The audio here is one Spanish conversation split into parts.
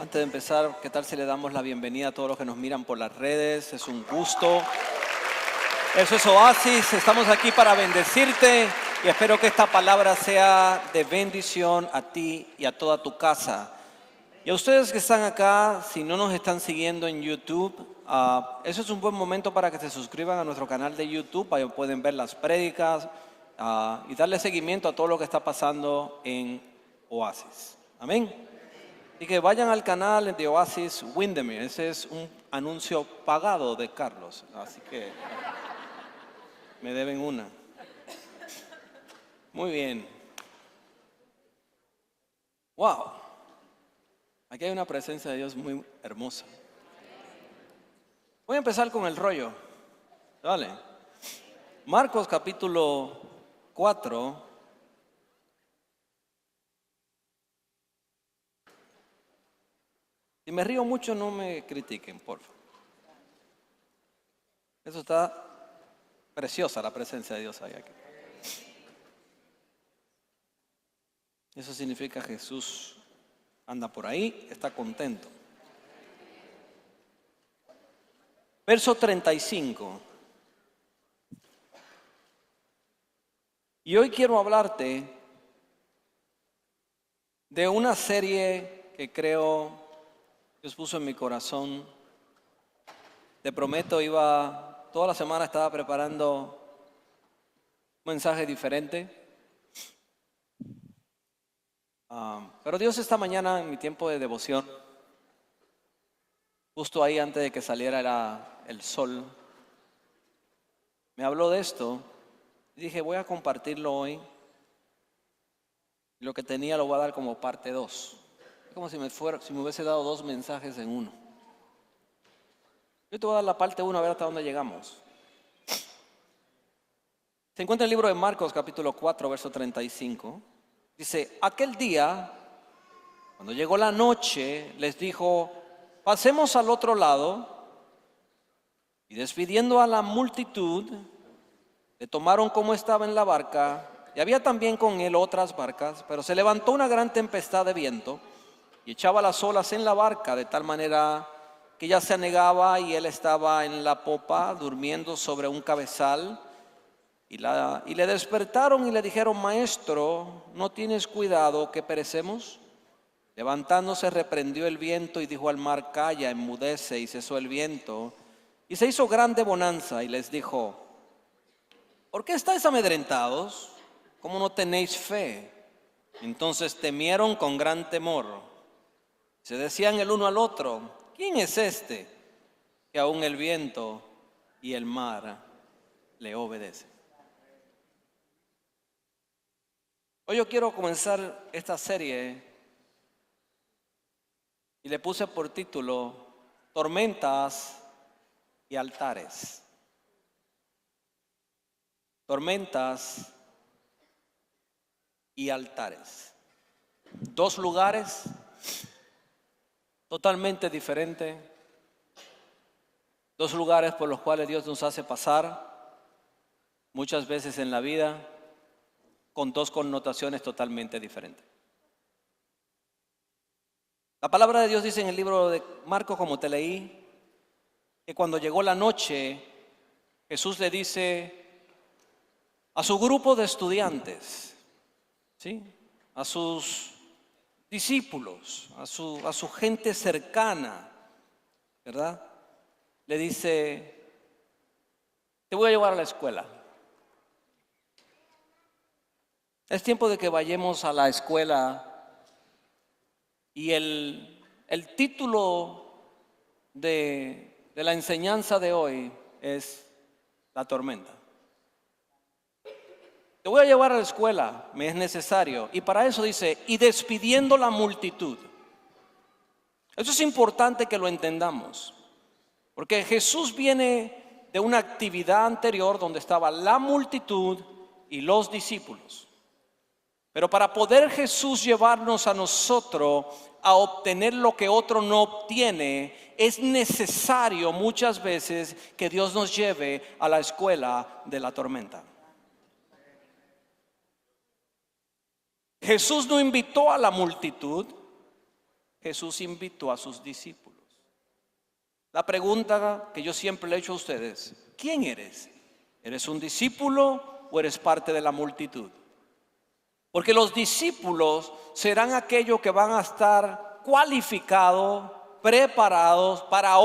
Antes de empezar, ¿qué tal si le damos la bienvenida a todos los que nos miran por las redes? Es un gusto. Eso es Oasis. Estamos aquí para bendecirte y espero que esta palabra sea de bendición a ti y a toda tu casa. Y a ustedes que están acá, si no nos están siguiendo en YouTube, eso es un buen momento para que se suscriban a nuestro canal de YouTube. Ahí pueden ver las prédicas y darle seguimiento a todo lo que está pasando en Oasis. Amén. Así que vayan al canal de Oasis Windermere. Ese es un anuncio pagado de Carlos. Así que me deben una. Muy bien. Wow. Aquí hay una presencia de Dios muy hermosa. Voy a empezar con el rollo. Vale. Marcos capítulo 4. Si me río mucho, no me critiquen, por favor. Eso está preciosa, la presencia de Dios ahí aquí. Eso significa que Jesús anda por ahí, está contento. Verso 35. Y hoy quiero hablarte de una serie que creo Dios puso en mi corazón. Te prometo, toda la semana estaba preparando un mensaje diferente. Pero Dios esta mañana en mi tiempo de devoción, justo ahí antes de que saliera el sol, me habló de esto y dije, voy a compartirlo hoy. Lo que tenía lo voy a dar como parte 2. Es como si me hubiese dado 2 mensajes en uno. Yo te voy a dar la parte 1 a ver hasta dónde llegamos. Se encuentra en el libro de Marcos capítulo 4 verso 35. Dice, aquel día, cuando llegó la noche, les dijo, pasemos al otro lado. Y despidiendo a la multitud, le tomaron como estaba en la barca, y había también con él otras barcas, pero se levantó una gran tempestad de viento, y echaba las olas en la barca, de tal manera que ya se anegaba, y él estaba en la popa, durmiendo sobre un cabezal. Y le despertaron y le dijeron, maestro, ¿no tienes cuidado que perecemos? Levantándose reprendió el viento y dijo al mar, calla, enmudece, y cesó el viento. Y se hizo grande bonanza y les dijo, ¿por qué estáis amedrentados? ¿Cómo no tenéis fe? Entonces temieron con gran temor. Se decían el uno al otro, ¿quién es este que aún el viento y el mar le obedecen? Hoy yo quiero comenzar esta serie y le puse por título Tormentas y altares. Tormentas y altares. 2 lugares totalmente diferentes. 2 lugares por los cuales Dios nos hace pasar muchas veces en la vida con 2 connotaciones totalmente diferentes. La palabra de Dios dice en el libro de Marcos, como te leí, que cuando llegó la noche, Jesús le dice a su grupo de estudiantes, ¿sí?, a sus discípulos, a su gente cercana, ¿verdad? Le dice, te voy a llevar a la escuela. Es tiempo de que vayamos a la escuela y el título de la enseñanza de hoy es la tormenta. Te voy a llevar a la escuela, me es necesario. Y para eso dice, y despidiendo la multitud. Eso es importante que lo entendamos. Porque Jesús viene de una actividad anterior donde estaba la multitud y los discípulos. Pero para poder Jesús llevarnos a nosotros a obtener lo que otro no obtiene, es necesario muchas veces que Dios nos lleve a la escuela de la tormenta. Jesús no invitó a la multitud, Jesús invitó a sus discípulos. La pregunta que yo siempre le he hecho a ustedes: ¿quién eres? ¿Eres un discípulo o eres parte de la multitud? Porque los discípulos serán aquellos que van a estar cualificados, preparados para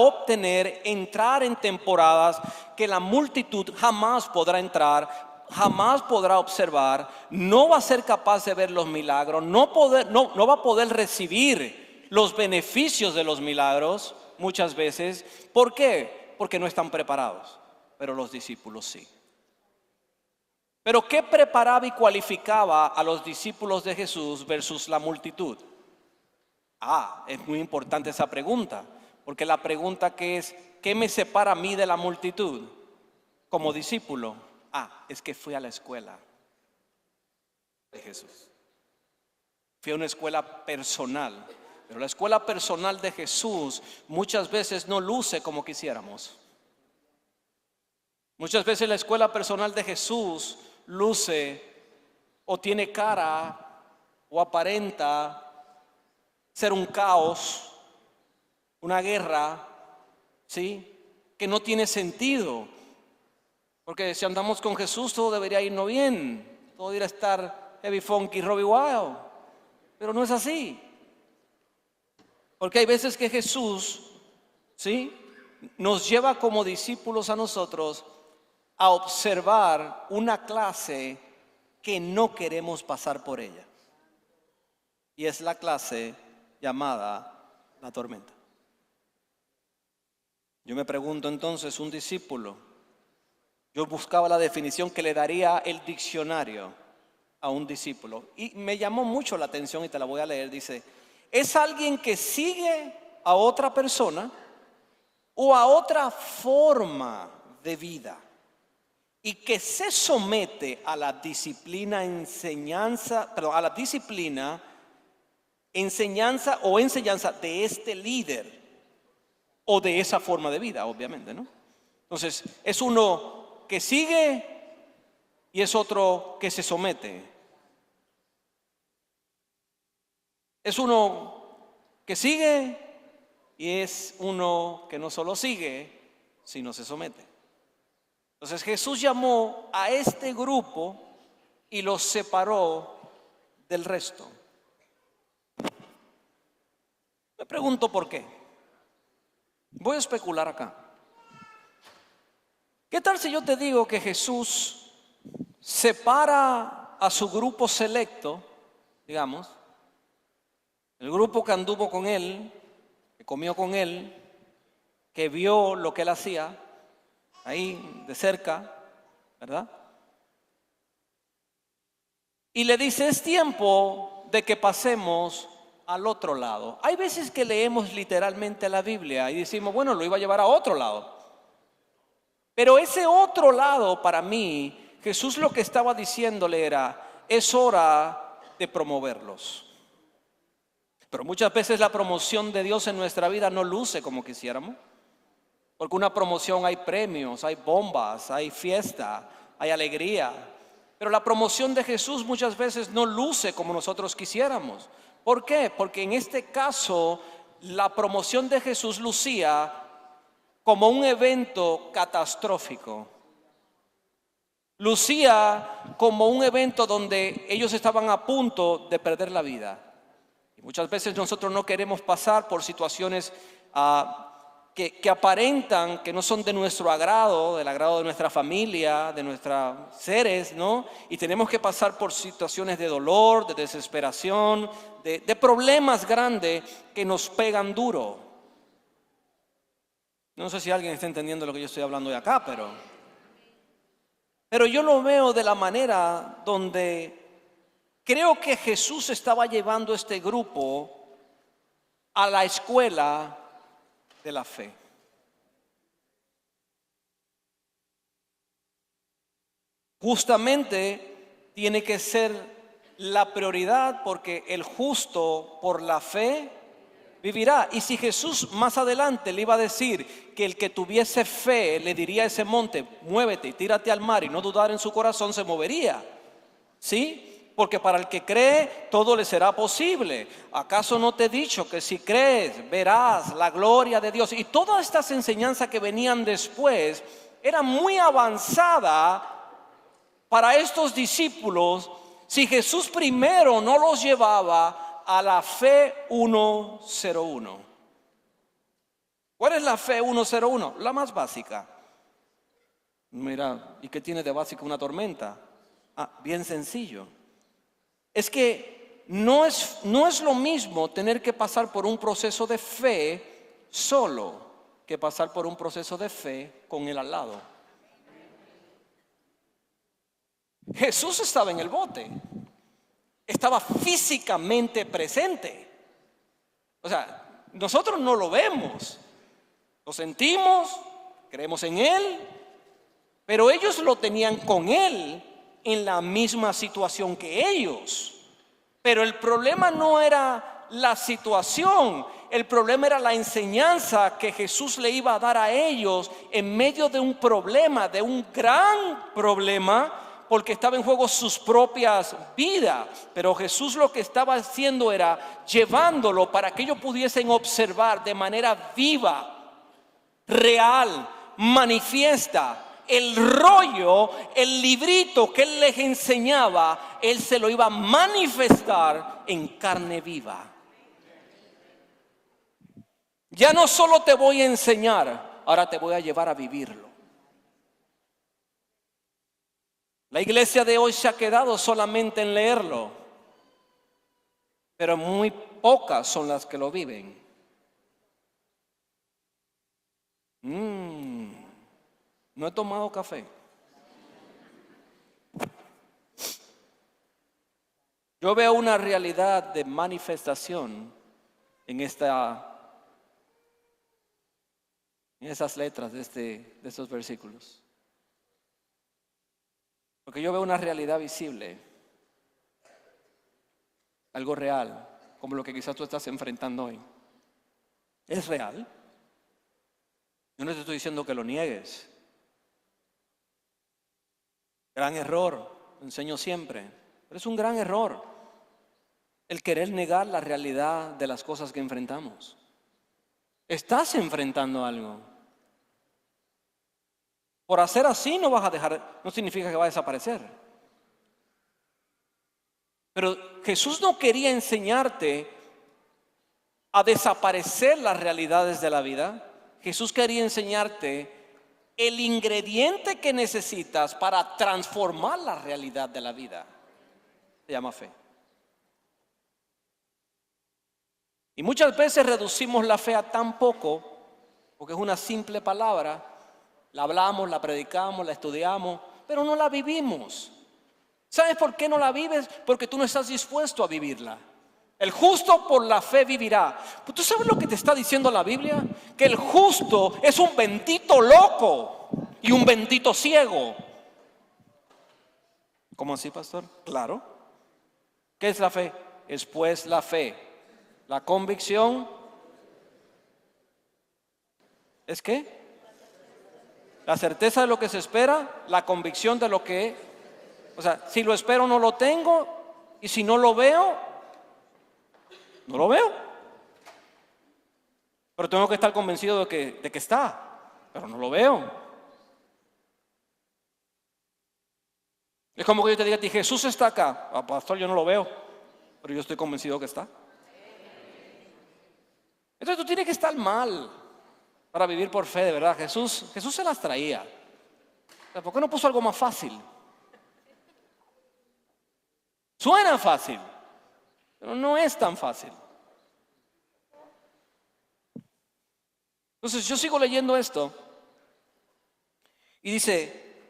entrar en temporadas que la multitud jamás podrá entrar, jamás podrá observar, no va a ser capaz de ver los milagros, no va a poder recibir los beneficios de los milagros muchas veces. ¿Por qué? Porque no están preparados, pero los discípulos sí. Pero ¿qué preparaba y cualificaba a los discípulos de Jesús versus la multitud? Es muy importante esa pregunta, porque la pregunta que es: ¿qué me separa a mí de la multitud como discípulo? Es que fui a la escuela de Jesús. Fui a una escuela personal, pero la escuela personal de Jesús muchas veces no luce como quisiéramos. Muchas veces la escuela personal de Jesús luce o tiene cara o aparenta ser un caos, una guerra, ¿sí?, que no tiene sentido. Porque si andamos con Jesús todo debería irnos bien, todo debería estar heavy, funky, Robbie Wild. Pero no es así. Porque hay veces que Jesús, ¿sí?, nos lleva como discípulos a nosotros a observar una clase que no queremos pasar por ella. Y es la clase llamada la tormenta. Yo me pregunto entonces, un discípulo, yo buscaba la definición que le daría el diccionario a un discípulo, y me llamó mucho la atención y te la voy a leer. Dice: es alguien que sigue a otra persona o a otra forma de vida y que se somete a la disciplina, enseñanza o enseñanza de este líder o de esa forma de vida, obviamente, ¿no? Entonces, es uno que sigue y es otro que se somete. Es uno que sigue y es uno que no solo sigue, sino se somete. Entonces Jesús llamó a este grupo y los separó del resto. Me pregunto por qué. Voy a especular acá. ¿Qué tal si yo te digo que Jesús separa a su grupo selecto, digamos, el grupo que anduvo con él, que comió con él, que vio lo que él hacía ahí de cerca, ¿verdad? Y le dice: es tiempo de que pasemos al otro lado. Hay veces que leemos literalmente la Biblia y decimos: bueno, lo iba a llevar a otro lado. Pero ese otro lado, para mí, Jesús lo que estaba diciéndole era: es hora de promoverlos. Pero muchas veces la promoción de Dios en nuestra vida no luce como quisiéramos. Porque una promoción hay premios, hay bombas, hay fiesta, hay alegría. Pero la promoción de Jesús muchas veces no luce como nosotros quisiéramos. ¿Por qué? Porque en este caso la promoción de Jesús lucía como un evento catastrófico. Lucía como un evento donde ellos estaban a punto de perder la vida. Y muchas veces nosotros no queremos pasar por situaciones que aparentan que no son de nuestro agrado, del agrado de nuestra familia, de nuestros seres, ¿no? Y tenemos que pasar por situaciones de dolor, de desesperación, de problemas grandes que nos pegan duro. No sé si alguien está entendiendo lo que yo estoy hablando de acá, pero yo lo veo de la manera donde creo que Jesús estaba llevando este grupo a la escuela de la fe. Justamente tiene que ser la prioridad, porque el justo por la fe vivirá. Y si Jesús más adelante le iba a decir que el que tuviese fe le diría a ese monte: muévete y tírate al mar, y no dudar en su corazón, se movería, ¿sí? porque para el que cree todo le será posible. ¿Acaso no te he dicho que si crees verás la gloria de Dios? Y todas estas enseñanzas que venían después eran muy avanzadas para estos discípulos si Jesús primero no los llevaba a la fe 101. ¿Cuál es la fe 101? La más básica. Mira, ¿y qué tiene de básico una tormenta? Bien sencillo. Es que no es lo mismo tener que pasar por un proceso de fe solo que pasar por un proceso de fe con el al lado. Jesús estaba en el bote, estaba físicamente presente. O sea, nosotros no lo vemos, lo sentimos, creemos en Él, pero ellos lo tenían con Él en la misma situación que ellos. Pero el problema no era la situación, el problema era la enseñanza que Jesús le iba a dar a ellos en medio de un problema, de un gran problema, porque estaba en juego sus propias vidas. Pero Jesús lo que estaba haciendo era llevándolo para que ellos pudiesen observar de manera viva, real, manifiesta, el rollo, el librito que Él les enseñaba, Él se lo iba a manifestar en carne viva. Ya no solo te voy a enseñar, ahora te voy a llevar a vivirlo. La iglesia de hoy se ha quedado solamente en leerlo, pero muy pocas son las que lo viven. No he tomado café. Yo veo una realidad de manifestación en esas letras de estos versículos. Porque yo veo una realidad visible, algo real, como lo que quizás tú estás enfrentando hoy. ¿Es real? Yo no te estoy diciendo que lo niegues. Gran error, lo enseño siempre, pero es un gran error el querer negar la realidad de las cosas que enfrentamos. Estás enfrentando algo. Por hacer así no significa que va a desaparecer. Pero Jesús no quería enseñarte a desaparecer las realidades de la vida. Jesús quería enseñarte el ingrediente que necesitas para transformar la realidad de la vida. Se llama fe. Y muchas veces reducimos la fe a tan poco, porque es una simple palabra. La hablamos, la predicamos, la estudiamos, pero no la vivimos. ¿Sabes por qué no la vives? Porque tú no estás dispuesto a vivirla. El justo por la fe vivirá. ¿Tú sabes lo que te está diciendo la Biblia? Que el justo es un bendito loco y un bendito ciego. ¿Cómo así, pastor? Claro. ¿Qué es la fe? Es pues la fe. La convicción. ¿Es qué? La certeza de lo que se espera, la convicción de lo que, o sea, si lo espero no lo tengo, y si no lo veo, no lo veo. Pero tengo que estar convencido de que está, pero no lo veo. Es como que yo te diga a ti, Jesús está acá. Pastor, yo no lo veo, pero yo estoy convencido que está. Entonces tú tienes que estar mal para vivir por fe, de verdad. Jesús se las traía. ¿Por qué no puso algo más fácil? Suena fácil, pero no es tan fácil. Entonces yo sigo leyendo esto y dice,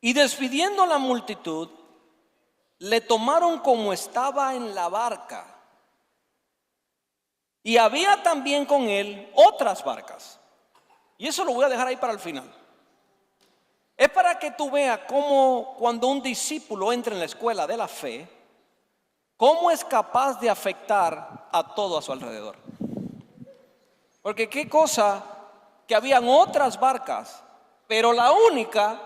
y despidiendo la multitud, le tomaron como estaba en la barca. Y había también con él otras barcas. Y eso lo voy a dejar ahí para el final. Es para que tú veas cómo cuando un discípulo entra en la escuela de la fe, cómo es capaz de afectar a todo a su alrededor. Porque qué cosa que habían otras barcas, pero la única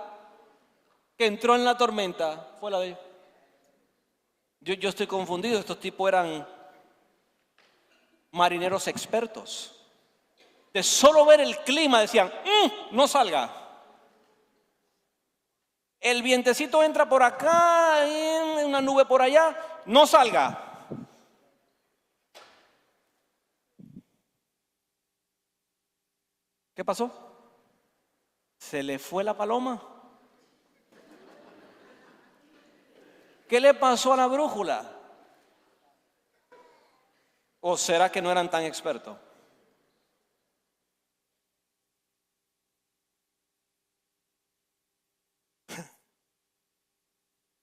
que entró en la tormenta fue la de ellos. Yo estoy confundido, estos tipos eran marineros expertos. De solo ver el clima decían, no salga. El vientecito entra por acá, una nube por allá, no salga. ¿Qué pasó? ¿Se le fue la paloma? ¿Qué le pasó a la brújula? ¿O será que no eran tan expertos?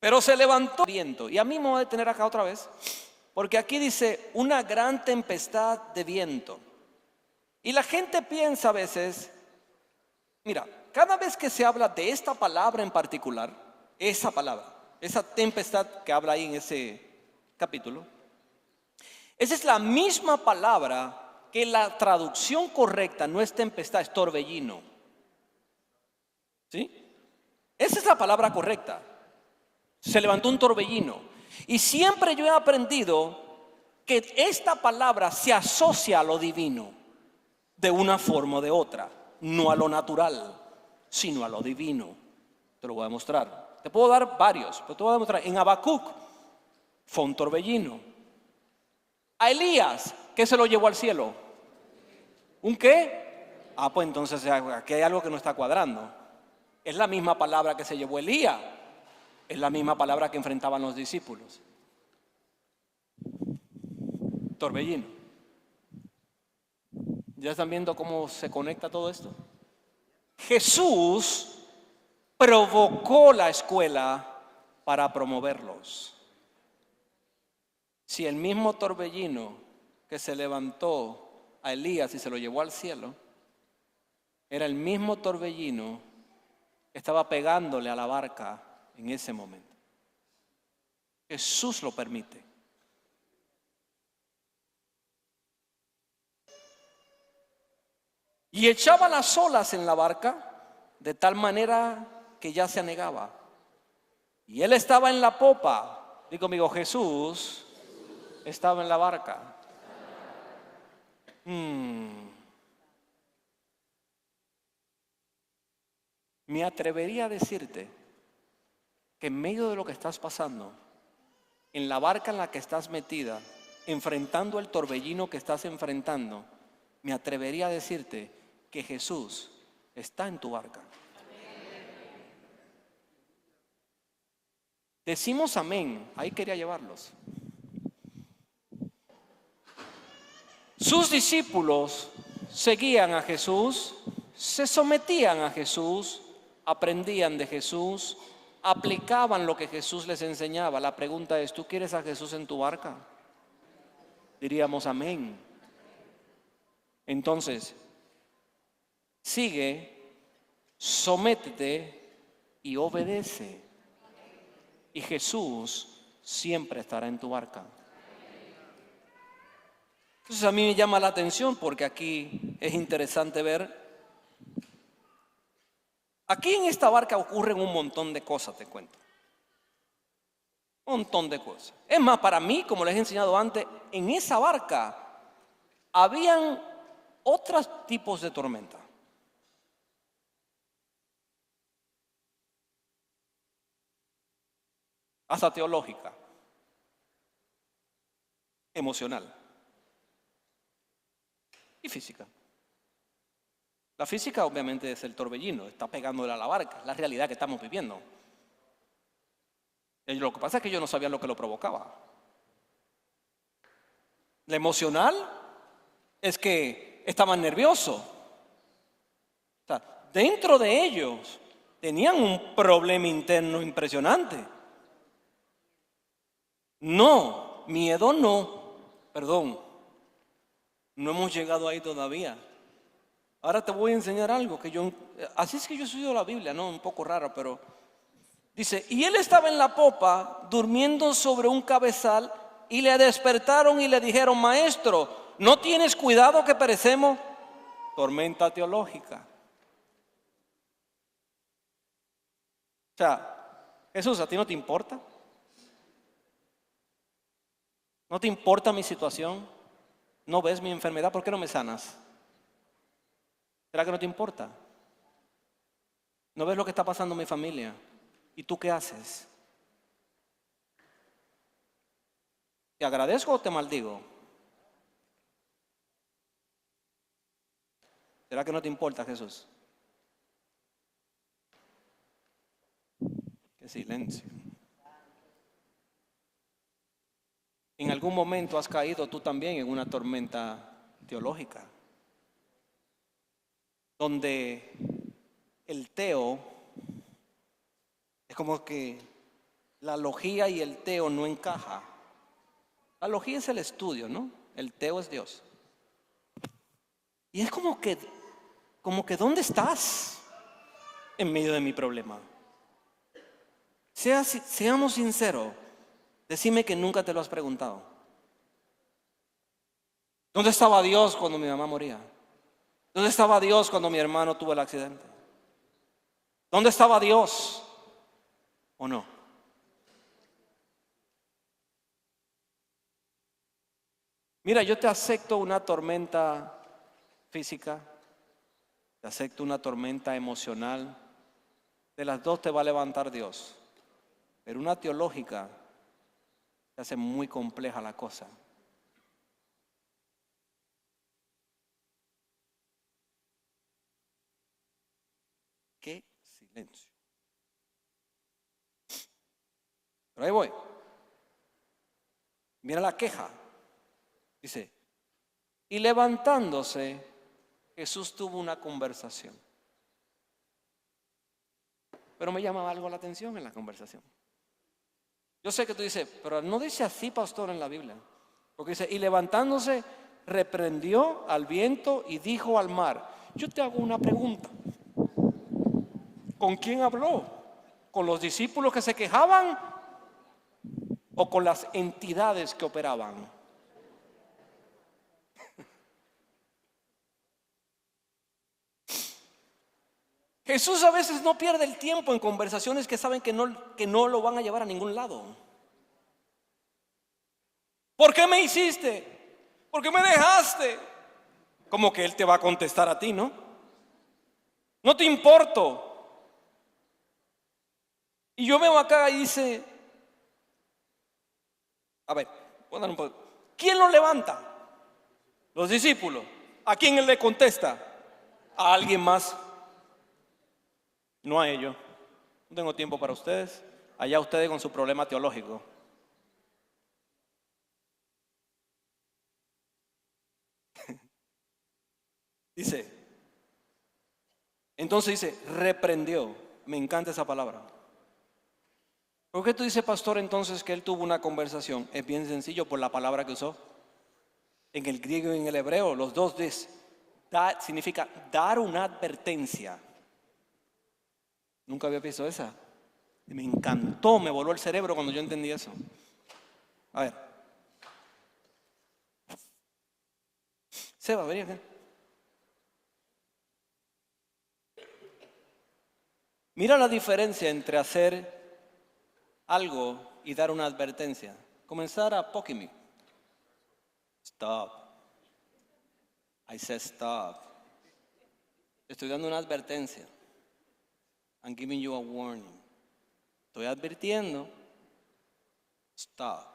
Pero se levantó viento. Y a mí me voy a detener acá otra vez, porque aquí dice una gran tempestad de viento. Y la gente piensa a veces, mira, cada vez que se habla de esta palabra en particular, esa palabra, esa tempestad que habla ahí en ese capítulo, esa es la misma palabra que la traducción correcta no es tempestad, es torbellino. ¿Sí? Esa es la palabra correcta. Se levantó un torbellino. Y siempre yo he aprendido que esta palabra se asocia a lo divino de una forma o de otra, no a lo natural, sino a lo divino. Te lo voy a mostrar. Te puedo dar varios, pero te voy a demostrar. En Habacuc fue un torbellino. A Elías, ¿qué se lo llevó al cielo? ¿Un qué? Pues entonces aquí hay algo que no está cuadrando. Es la misma palabra que se llevó Elías. Es la misma palabra que enfrentaban los discípulos. Torbellino. ¿Ya están viendo cómo se conecta todo esto? Jesús provocó la escuela para promoverlos. Si el mismo torbellino que se levantó a Elías y se lo llevó al cielo, era el mismo torbellino que estaba pegándole a la barca en ese momento. Jesús lo permite. Y echaba las olas en la barca de tal manera que ya se anegaba. Y él estaba en la popa. Digo conmigo, Jesús estaba en la barca. Me atrevería a decirte que en medio de lo que estás pasando, en la barca en la que estás metida, enfrentando el torbellino que estás enfrentando, me atrevería a decirte que Jesús está en tu barca. Decimos amén, ahí quería llevarlos. Sus discípulos seguían a Jesús, se sometían a Jesús, aprendían de Jesús, aplicaban lo que Jesús les enseñaba. La pregunta es, ¿tú quieres a Jesús en tu barca? Diríamos amén. Entonces, sigue, sométete y obedece. Y Jesús siempre estará en tu barca. Entonces a mí me llama la atención porque aquí es interesante ver. Aquí en esta barca ocurren un montón de cosas, te cuento. Un montón de cosas. Es más, para mí, como les he enseñado antes, en esa barca habían otros tipos de tormenta. Hasta teológica, emocional y física. La física obviamente es el torbellino, está pegándole a la barca, la realidad que estamos viviendo. Y lo que pasa es que yo no sabía lo que lo provocaba. La emocional es que estaban nerviosos. O sea, dentro de ellos tenían un problema interno impresionante. No, miedo no, perdón, no hemos llegado ahí todavía. Ahora te voy a enseñar algo así es que yo estudio la Biblia, ¿no? Un poco raro, pero dice, y él estaba en la popa durmiendo sobre un cabezal y le despertaron y le dijeron, maestro, ¿no tienes cuidado que perecemos? Tormenta teológica. O sea, Jesús, ¿a ti no te importa? ¿No te importa mi situación? ¿No ves mi enfermedad? ¿Por qué no me sanas? ¿Será que no te importa? ¿No ves lo que está pasando en mi familia? ¿Y tú qué haces? ¿Te agradezco o te maldigo? ¿Será que no te importa, Jesús? Qué silencio. En algún momento has caído tú también en una tormenta teológica, donde el teo es como que la logía y el teo no encaja. La logía es el estudio, ¿no? El teo es Dios. Y es como que ¿dónde estás en medio de mi problema? Seamos sinceros, decime que nunca te lo has preguntado. ¿Dónde estaba Dios cuando mi mamá moría? ¿Dónde estaba Dios cuando mi hermano tuvo el accidente? ¿Dónde estaba Dios? ¿O no? Mira, yo te acepto una tormenta física, te acepto una tormenta emocional. De las dos te va a levantar Dios. Pero una teológica se hace muy compleja la cosa. Qué silencio. Pero ahí voy. Mira la queja. Dice, y levantándose, Jesús tuvo una conversación. Pero me llama algo la atención en la conversación. Yo sé que tú dices, pero no dice así, pastor, en la Biblia. Porque dice, y levantándose, reprendió al viento y dijo al mar. Yo te hago una pregunta. ¿Con quién habló? ¿Con los discípulos que se quejaban o con las entidades que operaban? Jesús a veces no pierde el tiempo en conversaciones que saben que no lo van a llevar a ningún lado. ¿Por qué me hiciste? ¿Por qué me dejaste? Como que Él te va a contestar a ti, ¿no? No te importo. Y yo veo acá y dice, a ver, pónganlo un poco. ¿Quién lo levanta? Los discípulos. ¿A quién Él le contesta? A alguien más. No a ellos. No tengo tiempo para ustedes. Allá ustedes con su problema teológico. Dice, entonces dice, reprendió. Me encanta esa palabra. ¿Por qué tú dices, pastor, entonces que él tuvo una conversación? Es bien sencillo por la palabra que usó. En el griego y en el hebreo, los dos significa dar una advertencia. Nunca había visto esa. Me encantó, me voló el cerebro cuando yo entendí eso. A ver. Seba, vení acá. Mira la diferencia entre hacer algo y dar una advertencia. Comenzar a poke me. Stop. I said stop. Estoy dando una advertencia. I'm giving you a warning. Estoy advirtiendo. Stop.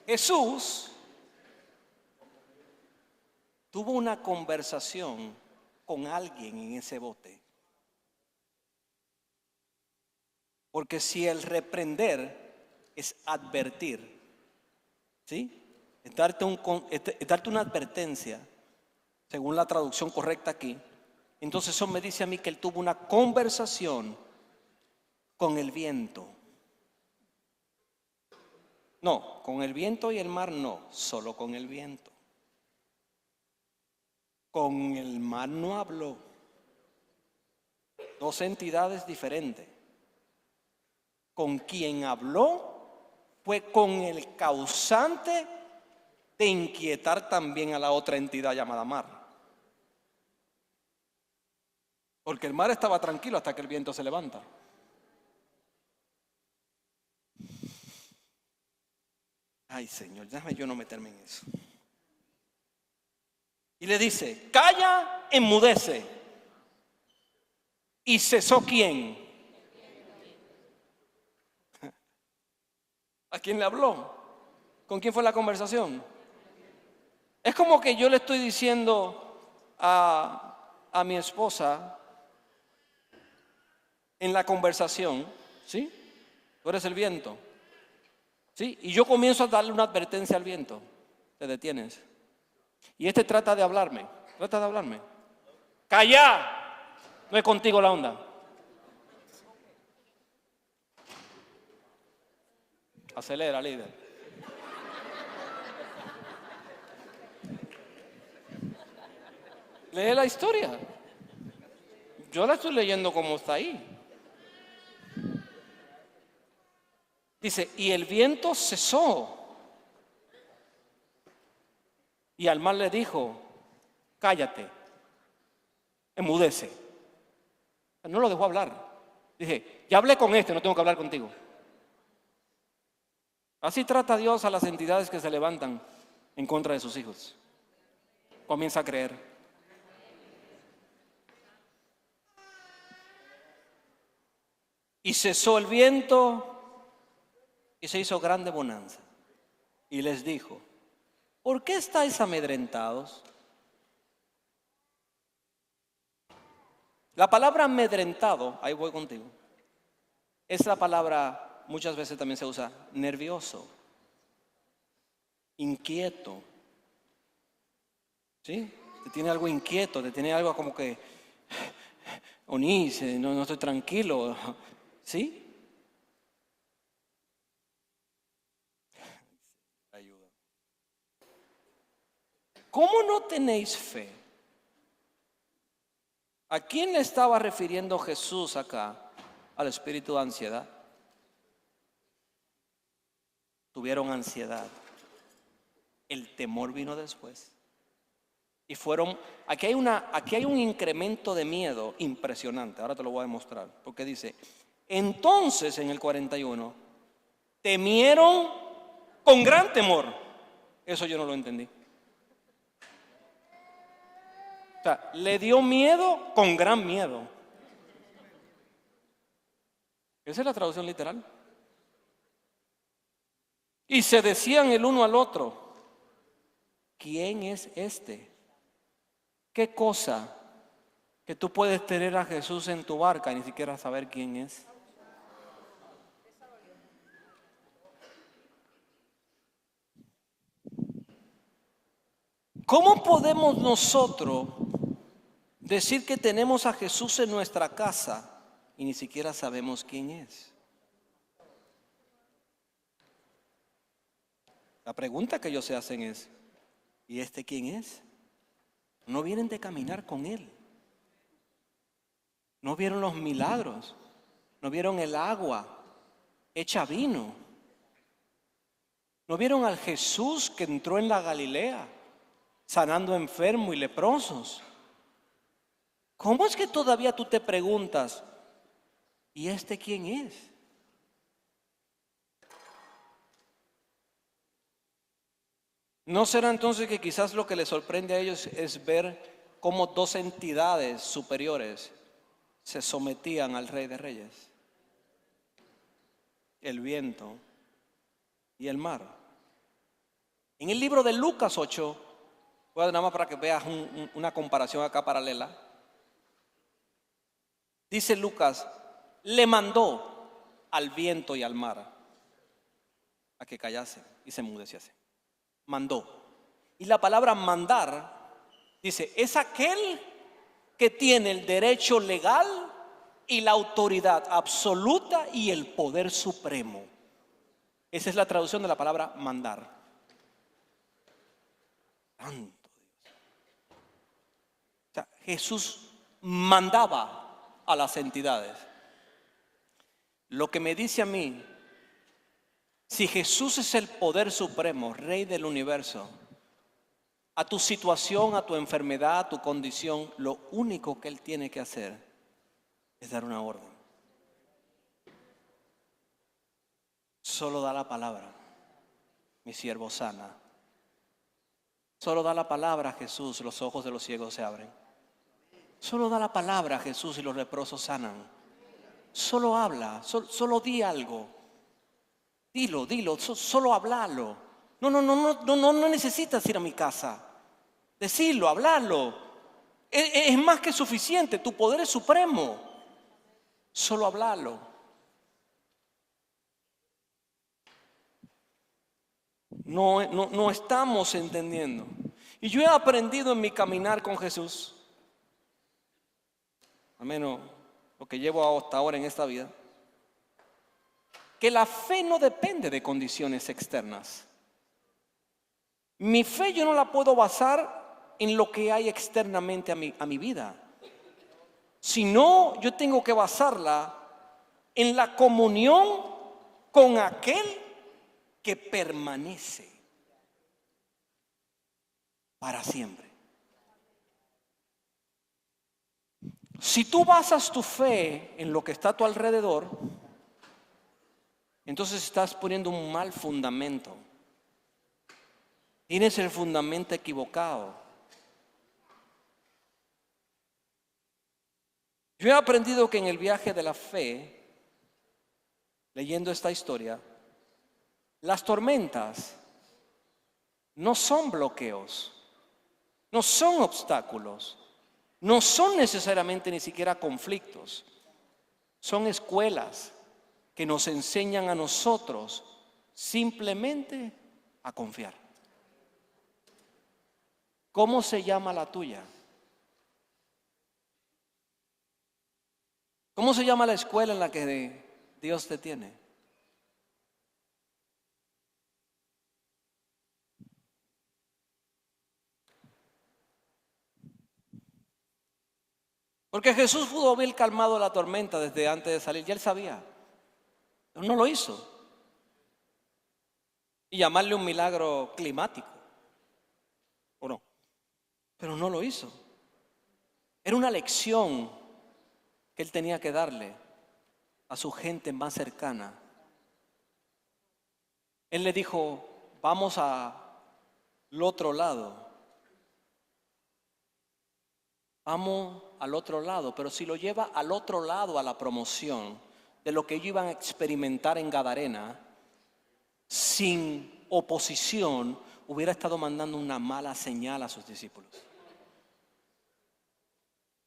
Jesús tuvo una conversación con alguien en ese bote. Porque si el reprender es advertir, ¿sí? Es darte una advertencia, según la traducción correcta aquí. Entonces eso me dice a mí que él tuvo una conversación con el viento. No, con el viento y el mar no, solo con el viento. Con el mar no habló. Dos entidades diferentes. Con quien habló fue con el causante de inquietar también a la otra entidad llamada mar. Porque el mar estaba tranquilo hasta que el viento se levanta. Ay, Señor, déjame yo no meterme en eso. Y le dice, calla, enmudece. ¿Y cesó quién? ¿A quién le habló? ¿Con quién fue la conversación? Es como que yo le estoy diciendo a mi esposa en la conversación, ¿sí? Tú eres el viento, ¿sí? Y yo comienzo a darle una advertencia al viento. Te detienes. Y este trata de hablarme. ¡Calla! No es contigo la onda. Acelera, líder. Lee la historia. Yo la estoy leyendo como está ahí. Dice, y el viento cesó. Y al mar le dijo, cállate, enmudece. No lo dejó hablar. Dije, ya hablé con este, no tengo que hablar contigo. Así trata Dios a las entidades que se levantan en contra de sus hijos. Comienza a creer. Y cesó el viento y se hizo grande bonanza. Y les dijo, ¿por qué estáis amedrentados? La palabra amedrentado, ahí voy contigo, esa palabra muchas veces también se usa nervioso, inquieto. ¿Sí? Te tiene algo inquieto, te tiene algo como que, Onís, no estoy tranquilo. ¿Sí? Ayuda. ¿Cómo no tenéis fe? ¿A quién le estaba refiriendo Jesús acá? Al espíritu de ansiedad. Tuvieron ansiedad. El temor vino después. Y fueron, aquí hay un incremento de miedo impresionante. Ahora te lo voy a demostrar. Porque dice, entonces en el 41, temieron con gran temor. Eso yo no lo entendí. O sea, le dio miedo con gran miedo. Esa es la traducción literal. Y se decían el uno al otro, ¿quién es este? ¿Qué cosa que tú puedes tener a Jesús en tu barca y ni siquiera saber quién es? ¿Cómo podemos nosotros decir que tenemos a Jesús en nuestra casa y ni siquiera sabemos quién es? La pregunta que ellos se hacen es, ¿y este quién es? No vienen de caminar con Él. No vieron los milagros. No vieron el agua hecha vino. No vieron al Jesús que entró en la Galilea, sanando enfermos y leprosos. ¿Cómo es que todavía tú te preguntas, ¿y este quién es? ¿No será entonces que quizás lo que les sorprende a ellos es ver cómo dos entidades superiores se sometían al Rey de Reyes? El viento y el mar. En el libro de Lucas 8, voy a dar nada más para que veas una comparación acá paralela. Dice Lucas, le mandó al viento y al mar a que callasen y se enmudeciesen. Mandó. Y la palabra mandar dice, es aquel que tiene el derecho legal y la autoridad absoluta y el poder supremo. Esa es la traducción de la palabra mandar. Santo Dios. O sea, Jesús mandaba a las entidades. Lo que me dice a mí, si Jesús es el poder supremo, Rey del universo, a tu situación, a tu enfermedad, a tu condición, lo único que Él tiene que hacer es dar una orden. Solo da la palabra, mi siervo sana. Solo da la palabra a Jesús, los ojos de los ciegos se abren. Solo da la palabra a Jesús y los leprosos sanan. Solo habla, solo di algo. Dilo, solo hablalo. No necesitas ir a mi casa. Decirlo, hablarlo. Es más que suficiente, tu poder es supremo. Solo hablarlo. No estamos entendiendo. Y yo he aprendido en mi caminar con Jesús, al menos lo que llevo hasta ahora en esta vida, que la fe no depende de condiciones externas. Mi fe yo no la puedo basar en lo que hay externamente a mi vida, sino yo tengo que basarla en la comunión con aquel que permanece para siempre. Si tú basas tu fe en lo que está a tu alrededor, entonces estás poniendo un mal fundamento. Tienes el fundamento equivocado. Yo he aprendido que en el viaje de la fe, leyendo esta historia, las tormentas no son bloqueos, no son obstáculos, no son necesariamente ni siquiera conflictos. Son escuelas que nos enseñan a nosotros simplemente a confiar. ¿Cómo se llama la tuya? ¿Cómo se llama la escuela en la que Dios te tiene? Porque Jesús pudo haber calmado la tormenta desde antes de salir, ya Él sabía, pero no lo hizo. Y llamarle un milagro climático, ¿o no? Pero no lo hizo. Era una lección que Él tenía que darle a su gente más cercana. Él le dijo, vamos al otro lado. Vamos al otro lado, pero si lo lleva al otro lado a la promoción de lo que ellos iban a experimentar en Gadarena, sin oposición, hubiera estado mandando una mala señal a sus discípulos.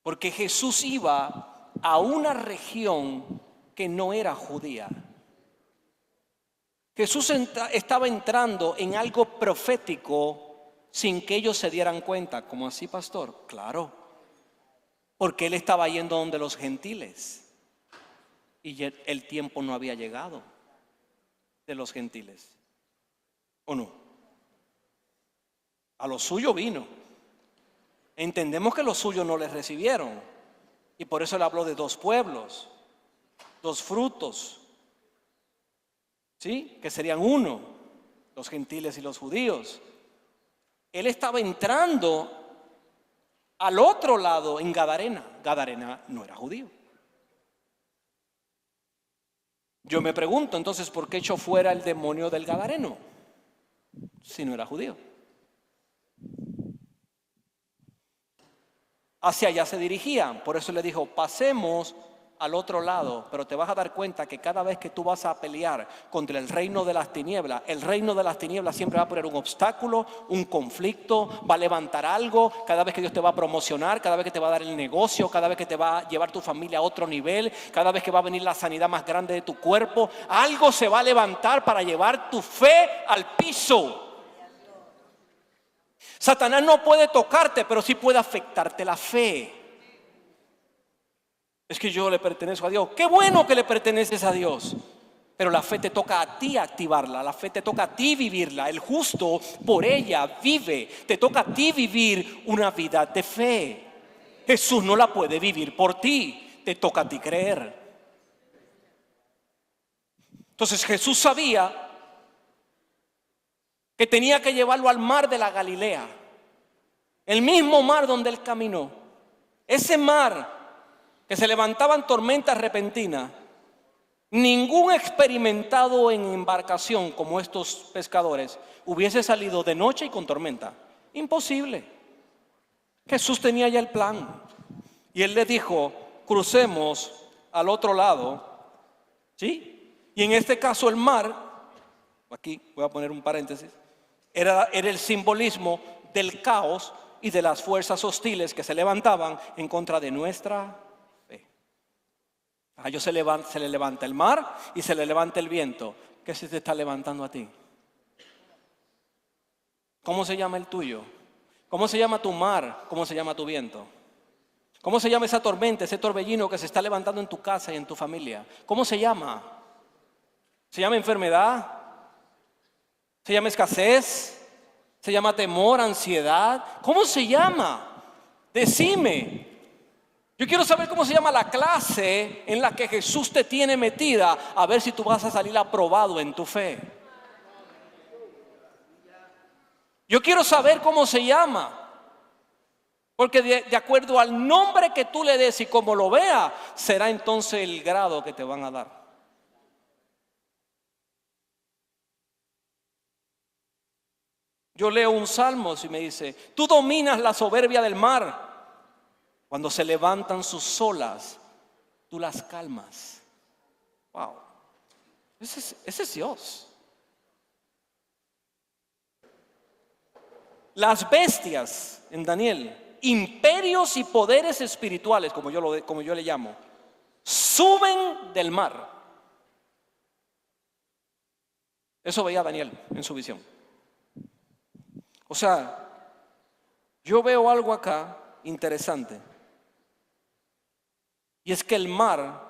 Porque Jesús iba a una región que no era judía. Jesús estaba entrando en algo profético sin que ellos se dieran cuenta. ¿Cómo así, pastor? Claro. Porque Él estaba yendo donde los gentiles y el tiempo no había llegado de los gentiles, ¿o no? A lo suyo vino. Entendemos que los suyos no les recibieron y por eso Él habló de dos pueblos, dos frutos, ¿sí? Que serían uno, los gentiles y los judíos. Él estaba entrando al otro lado, en Gadarena. Gadarena no era judío. Yo me pregunto entonces, ¿por qué echó fuera el demonio del Gadareno si no era judío? Hacia allá se dirigían, por eso le dijo, pasemos al otro lado, pero te vas a dar cuenta que cada vez que tú vas a pelear contra el reino de las tinieblas, el reino de las tinieblas siempre va a poner un obstáculo, un conflicto, va a levantar algo, cada vez que Dios te va a promocionar, cada vez que te va a dar el negocio, cada vez que te va a llevar tu familia a otro nivel, cada vez que va a venir la sanidad más grande de tu cuerpo, algo se va a levantar para llevar tu fe al piso. Satanás no puede tocarte, pero sí puede afectarte la fe. Es que yo le pertenezco a Dios. Qué bueno que le perteneces a Dios. Pero la fe te toca a ti activarla. La fe te toca a ti vivirla. El justo por ella vive. Te toca a ti vivir una vida de fe. Jesús no la puede vivir por ti. Te toca a ti creer. Entonces Jesús sabía que tenía que llevarlo al mar de la Galilea. El mismo mar donde él caminó. Ese mar que se levantaban tormentas repentinas. Ningún experimentado en embarcación como estos pescadores hubiese salido de noche y con tormenta. Imposible. Jesús tenía ya el plan. Y él le dijo, crucemos al otro lado. ¿Sí? Y en este caso el mar, aquí voy a poner un paréntesis, era el simbolismo del caos y de las fuerzas hostiles que se levantaban en contra de nuestra fe. A ellos se le levanta el mar y se le levanta el viento. ¿Qué se te está levantando a ti? ¿Cómo se llama el tuyo? ¿Cómo se llama tu mar? ¿Cómo se llama tu viento? ¿Cómo se llama esa tormenta, ese torbellino que se está levantando en tu casa y en tu familia? ¿Cómo se llama? ¿Se llama enfermedad? ¿Se llama escasez? ¿Se llama temor, ansiedad? ¿Cómo se llama? Decime. Yo quiero saber cómo se llama la clase en la que Jesús te tiene metida, a ver si tú vas a salir aprobado en tu fe. Yo quiero saber cómo se llama. Porque de acuerdo al nombre que tú le des y como lo veas, será entonces el grado que te van a dar. Yo leo un salmo y me dice, tú dominas la soberbia del mar. Cuando se levantan sus olas, tú las calmas. Wow. Ese es Dios. Las bestias en Daniel, imperios y poderes espirituales, como yo le llamo, suben del mar. Eso veía Daniel en su visión. O sea, yo veo algo acá interesante. Y es que el mar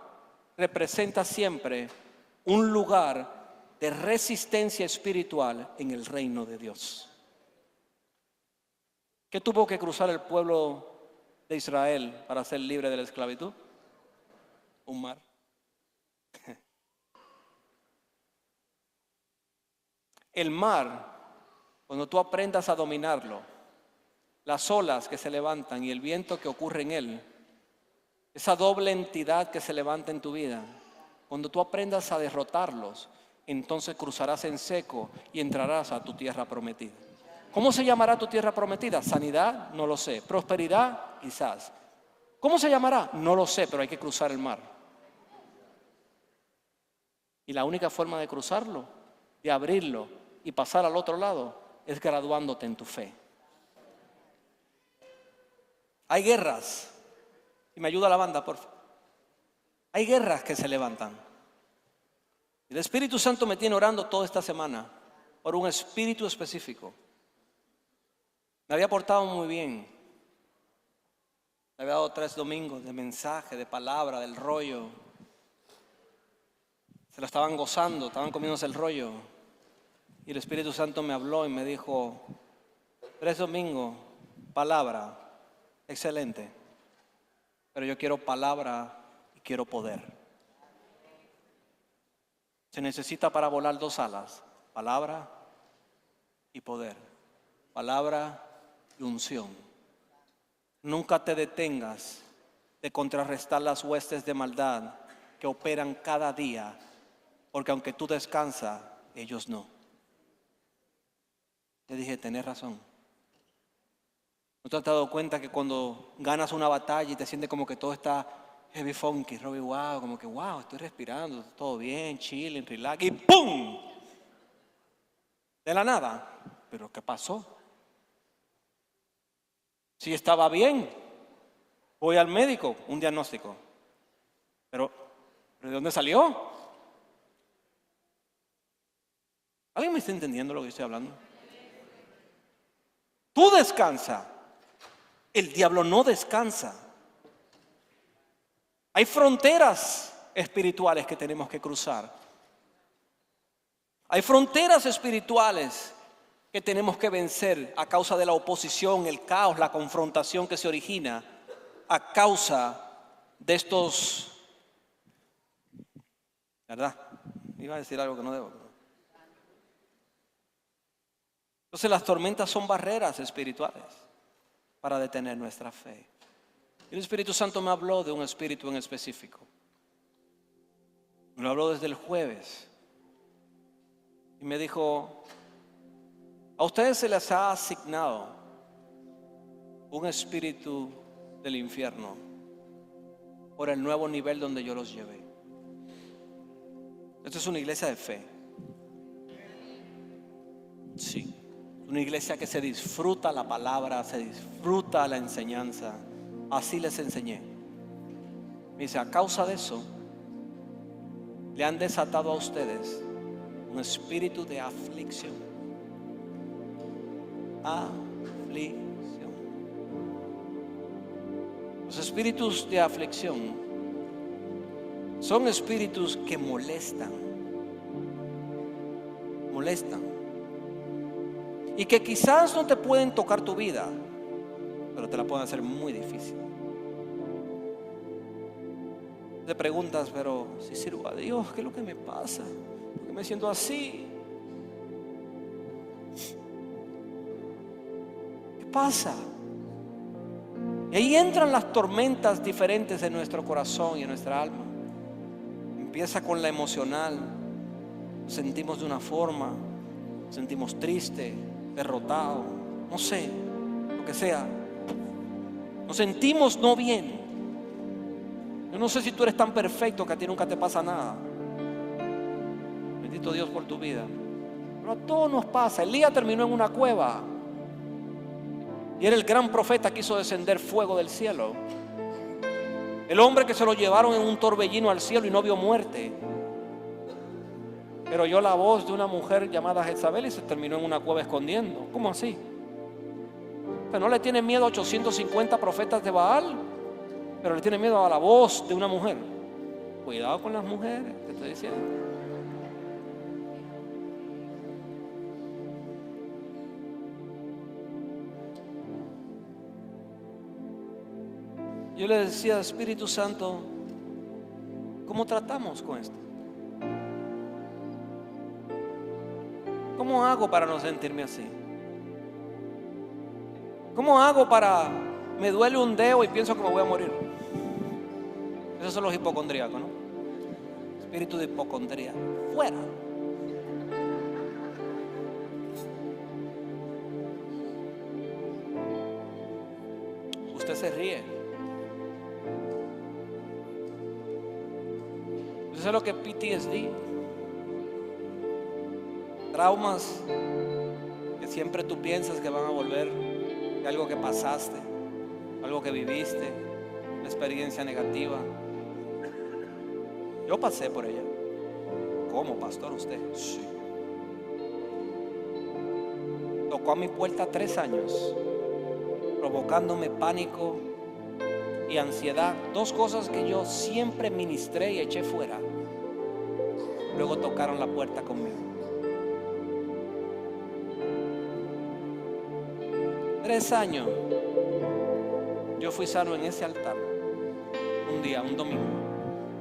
representa siempre un lugar de resistencia espiritual en el reino de Dios. ¿Qué tuvo que cruzar el pueblo de Israel para ser libre de la esclavitud? Un mar. El mar, cuando tú aprendas a dominarlo, las olas que se levantan y el viento que ocurre en él, esa doble entidad que se levanta en tu vida, cuando tú aprendas a derrotarlos, entonces cruzarás en seco y entrarás a tu tierra prometida. ¿Cómo se llamará tu tierra prometida? ¿Sanidad? No lo sé. ¿Prosperidad? Quizás. ¿Cómo se llamará? No lo sé, pero hay que cruzar el mar. Y la única forma de cruzarlo, de abrirlo y pasar al otro lado, es graduándote en tu fe. Hay guerras. Y me ayuda la banda, por favor. Hay guerras que se levantan. El Espíritu Santo me tiene orando toda esta semana por un espíritu específico. Me había portado muy bien. Me había dado 3 domingos de mensaje, de palabra, del rollo. Se lo estaban gozando, estaban comiéndose el rollo. Y el Espíritu Santo me habló y me dijo, 3 domingos, palabra, excelente. Pero yo quiero palabra y quiero poder. Se necesita para volar 2 alas, palabra y poder. Palabra y unción. Nunca te detengas de contrarrestar las huestes de maldad que operan cada día, porque aunque tú descansas, ellos no. Te dije, tenés razón. ¿No te has dado cuenta que cuando ganas una batalla y te sientes como que todo está heavy funky, Robbie, wow, como que wow, estoy respirando, todo bien, chilling, relax, y ¡pum! De la nada. ¿Pero qué pasó? Si estaba bien, voy al médico, un diagnóstico. Pero ¿de dónde salió? ¿Alguien me está entendiendo lo que estoy hablando? Tú descansa. El diablo no descansa. Hay fronteras espirituales que tenemos que cruzar. Hay fronteras espirituales que tenemos que vencer a causa de la oposición, el caos, la confrontación que se origina a causa de estos, ¿verdad? Iba a decir algo que no debo. Entonces las tormentas son barreras espirituales. para detener nuestra fe. Y el Espíritu Santo me habló de un espíritu en específico. Me lo habló desde el jueves. Y me dijo: a ustedes se les ha asignado un espíritu del infierno por el nuevo nivel donde yo los llevé. Esto es una iglesia de fe. Sí, una iglesia que se disfruta la palabra, se disfruta la enseñanza. Así les enseñé. Me dice: a causa de eso le han desatado a ustedes un espíritu de aflicción. Aflicción. Los espíritus de aflicción son espíritus que molestan. Y que quizás no te pueden tocar tu vida, pero te la pueden hacer muy difícil. Te preguntas: pero si sirvo a Dios, ¿qué es lo que me pasa? ¿Por qué me siento así? ¿Qué pasa? Y ahí entran las tormentas diferentes en nuestro corazón y en nuestra alma. Empieza con la emocional. Nos sentimos de una forma, nos sentimos tristes, derrotados, no sé, lo que sea. Nos sentimos no bien. Yo no sé si tú eres tan perfecto que a ti nunca te pasa nada. Bendito Dios por tu vida. Pero a todos nos pasa. Elías terminó en una cueva. Y era el gran profeta que hizo descender fuego del cielo. El hombre que se lo llevaron en un torbellino al cielo y no vio muerte. Pero oyó la voz de una mujer llamada Jezabel y se terminó en una cueva escondiendo. ¿Cómo así? ¿Usted no le tiene miedo a 850 profetas de Baal? Pero le tiene miedo a la voz de una mujer. Cuidado con las mujeres, te estoy diciendo. Yo le decía: Espíritu Santo, ¿cómo tratamos con esto? ¿Cómo hago para no sentirme así? ¿Cómo hago para... me duele un dedo y pienso que me voy a morir? Esos son los hipocondríacos, ¿no? Espíritu de hipocondría, fuera. Usted se ríe. Eso es lo que PTSD, traumas que siempre tú piensas que van a volver, de algo que pasaste, algo que viviste, una experiencia negativa. Yo pasé por ella. ¿Cómo, pastor? ¿Usted? Sí. Tocó a mi puerta 3 años, provocándome pánico y ansiedad. 2 cosas que yo siempre ministré y eché fuera. Luego tocaron la puerta conmigo. 3 años yo fui sano en ese altar. Un día, un domingo,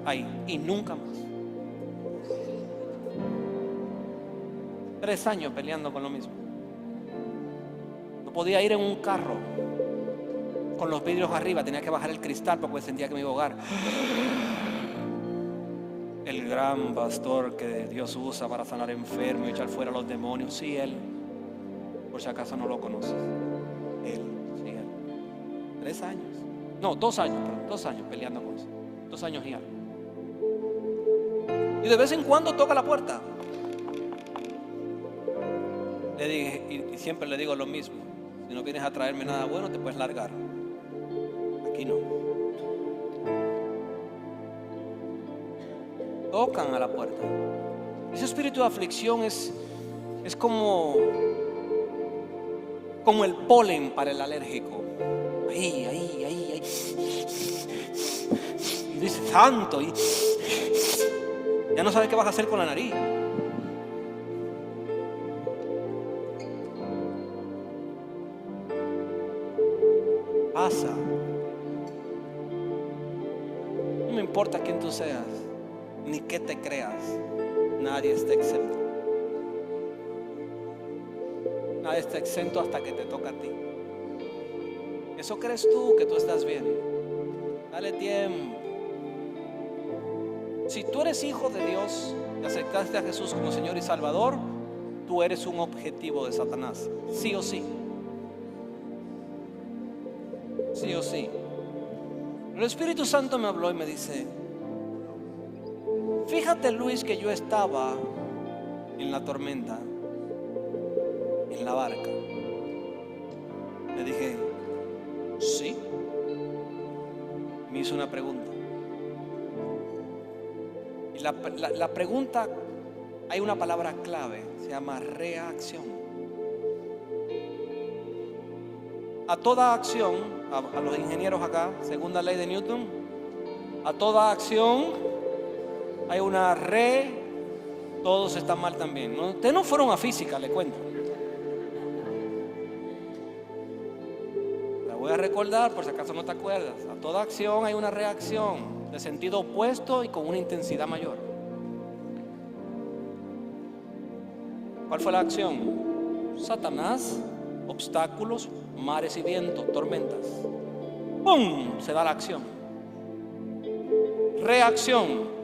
ahí, y nunca más. 3 años peleando con lo mismo. No podía ir en un carro con los vidrios arriba, tenía que bajar el cristal porque sentía que me iba a ahogar. El gran pastor que Dios usa para sanar enfermos y echar fuera a los demonios. Sí, él. Por si acaso no lo conoces. Él, sí, él. 3 años. No, 2 años, perdón, 2 años peleando con eso. 2 años y algo. Y de vez en cuando toca la puerta. Le dije, y siempre le digo lo mismo: si no vienes a traerme nada bueno, te puedes largar. Aquí no. Tocan a la puerta. Ese espíritu de aflicción es como el polen para el alérgico. Ahí. Y dice: santo. Y ya no sabes qué vas a hacer con la nariz. Pasa. No me importa quién tú seas, ni qué te creas. Nadie está exento. Nadie está exento hasta que te toca a ti. Eso crees tú, que tú estás bien. Dale tiempo. Si tú eres hijo de Dios y aceptaste a Jesús como Señor y Salvador, tú eres un objetivo de Satanás, sí o sí. Sí o sí. El Espíritu Santo me habló y me dice: fíjate, Luis, que yo estaba en la tormenta, en la barca. Le dije: sí. Me hizo una pregunta. Y la pregunta, hay una palabra clave, se llama reacción. A toda acción, a los ingenieros acá, según la ley de Newton, a toda acción hay una todos están mal también, ¿no? Ustedes no fueron a física, le cuento. La voy a recordar por si acaso no te acuerdas. A toda acción hay una reacción de sentido opuesto y con una intensidad mayor. ¿Cuál fue la acción? Satanás, obstáculos, mares y vientos, tormentas. ¡Pum! Se da la acción. Reacción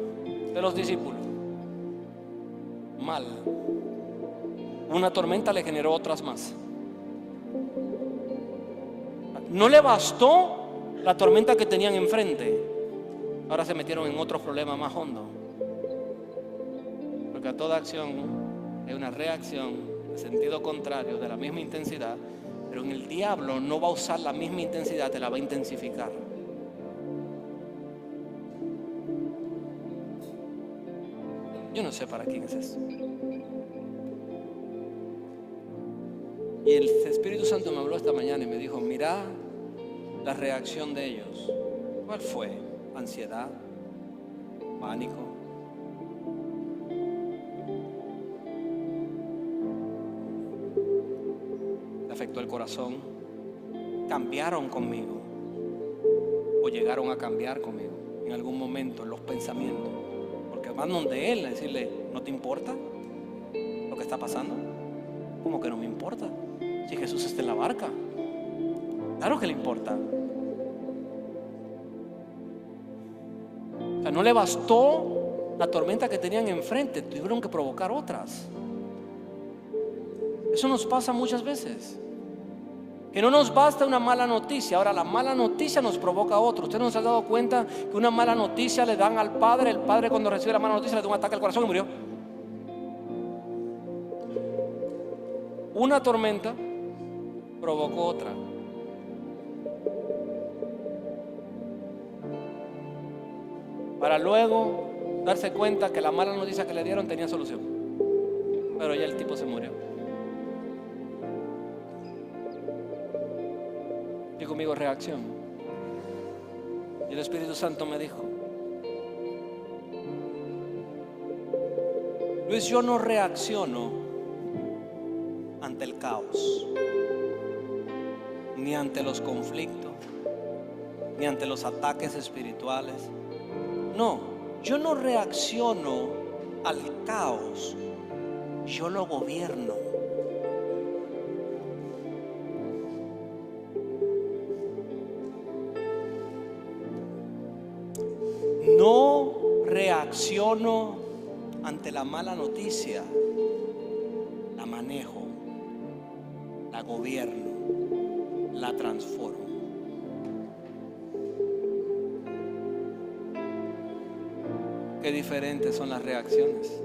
de los discípulos: mal. Una tormenta le generó otras más. No le bastó la tormenta que tenían enfrente. Ahora se metieron en otros problemas más hondos. Porque a toda acción hay una reacción de sentido contrario, de la misma intensidad. Pero en el diablo no va a usar la misma intensidad, te la va a intensificar. Yo no sé para quién es eso. Y el Espíritu Santo me habló esta mañana y me dijo: mira la reacción de ellos. ¿Cuál fue? Ansiedad, pánico. Le afectó el corazón. Cambiaron conmigo, o llegaron a cambiar conmigo en algún momento en los pensamientos. Porque van donde Él a decirle: ¿no te importa lo que está pasando? ¿Cómo que no me importa? Si Jesús está en la barca. Claro que le importa. O sea, no le bastó la tormenta que tenían enfrente, tuvieron que provocar otras. Eso nos pasa muchas veces. Que no nos basta una mala noticia. Ahora la mala noticia nos provoca a otro. ¿Usted no se ha dado cuenta que una mala noticia le dan al padre? El padre, cuando recibe la mala noticia, le da un ataque al corazón y murió. Una tormenta provocó otra. Para luego darse cuenta que la mala noticia que le dieron tenía solución. Pero ya el tipo se murió. Y conmigo: reacción. Y el Espíritu Santo me dijo: Luis, yo no reacciono ante el caos, ni ante los conflictos, ni ante los ataques espirituales. No, yo no reacciono al caos, yo lo gobierno. No reacciono ante la mala noticia, la manejo, la gobierno, la transformo. Qué diferentes son las reacciones.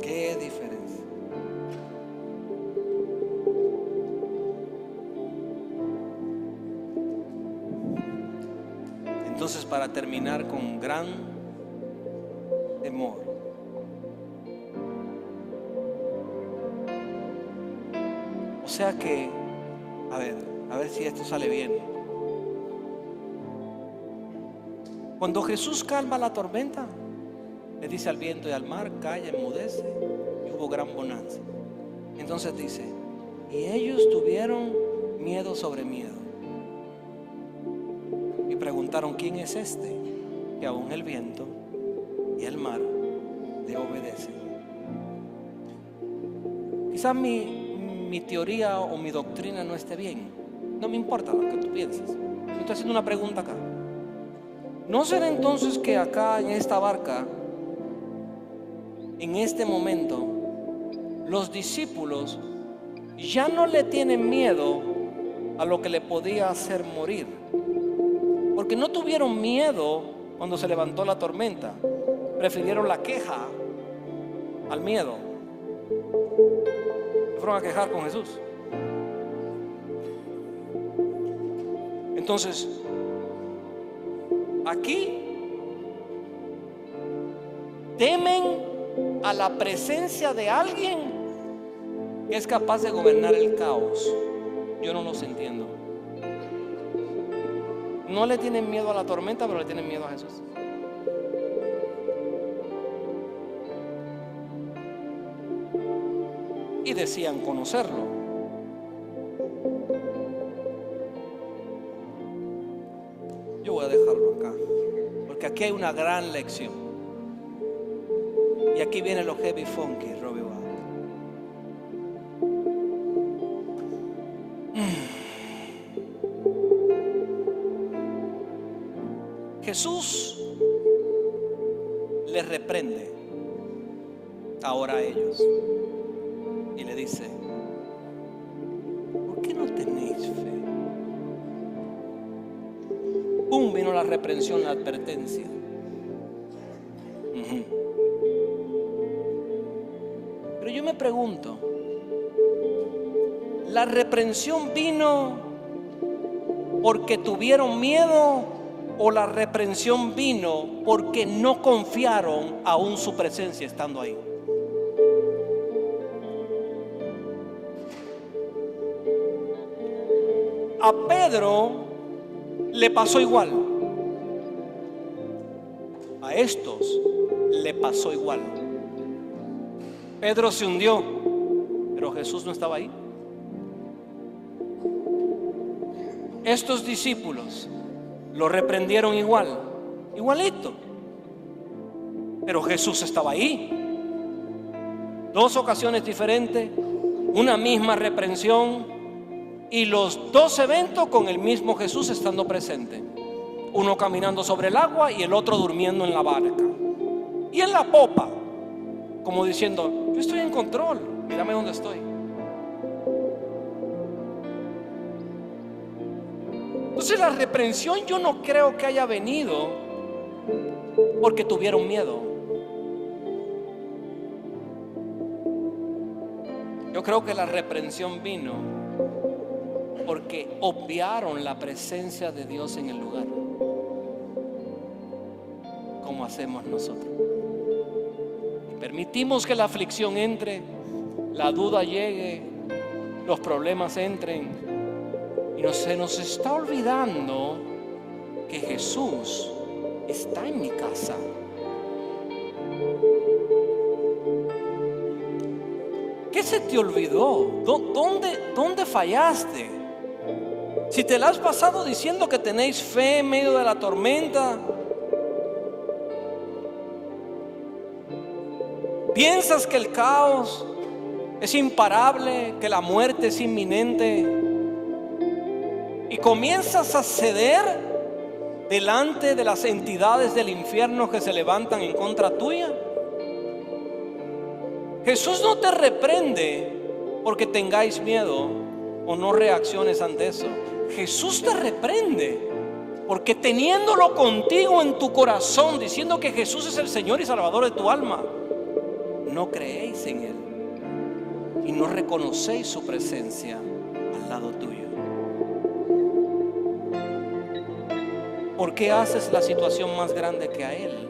Qué diferencia. Entonces, para terminar con gran temor, o sea que, a ver si esto sale bien. Cuando Jesús calma la tormenta, le dice al viento y al mar: calla, enmudece, y hubo gran bonanza. Entonces dice: y ellos tuvieron miedo sobre miedo, y preguntaron: ¿quién es este que aún el viento y el mar le obedecen? Quizás mi mi teoría o mi doctrina no esté bien. No me importa lo que tú pienses. Estoy haciendo una pregunta acá. ¿No será entonces que acá en esta barca, en este momento, los discípulos ya no le tienen miedo a lo que le podía hacer morir? Porque no tuvieron miedo cuando se levantó la tormenta. Prefirieron la queja al miedo. Se fueron a quejar con Jesús. Entonces, aquí temen a la presencia de alguien que es capaz de gobernar el caos. Yo no los entiendo. No le tienen miedo a la tormenta, pero le tienen miedo a Jesús. Y decían conocerlo. Yo voy a dejarlo acá, porque aquí hay una gran lección. Y aquí viene lo heavy funky, Robbie Ball. Jesús les reprende ahora a ellos y le dice: ¿por qué no tenéis fe? ¡Pum! Vino la reprensión, la advertencia. Pero yo me pregunto, ¿la reprensión vino porque tuvieron miedo o la reprensión vino porque no confiaron aún su presencia estando ahí? A Pedro le pasó igual. A estos le pasó igual. Pedro se hundió, pero Jesús no estaba ahí. Estos discípulos lo reprendieron igualito, pero Jesús estaba ahí. Dos ocasiones diferentes, una misma reprensión y los dos eventos con el mismo Jesús estando presente. Uno caminando sobre el agua y el otro durmiendo en la barca y en la popa, como diciendo: yo estoy en control, mírame dónde estoy. Entonces la reprensión yo no creo que haya venido porque tuvieron miedo. Yo creo que la reprensión vino porque obviaron la presencia de Dios en el lugar, como hacemos nosotros. Permitimos que la aflicción entre, la duda llegue, los problemas entren, y se nos está olvidando que Jesús está en mi casa. ¿Qué se te olvidó? ¿Dónde fallaste? Si te la has pasado diciendo que tenéis fe en medio de la tormenta, piensas que el caos es imparable, que la muerte es inminente, y comienzas a ceder delante de las entidades del infierno que se levantan en contra tuya. Jesús no te reprende porque tengáis miedo o no reacciones ante eso. Jesús te reprende porque teniéndolo contigo en tu corazón, diciendo que Jesús es el Señor y Salvador de tu alma, no creéis en Él y no reconocéis su presencia al lado tuyo. ¿Por qué haces la situación más grande que a Él?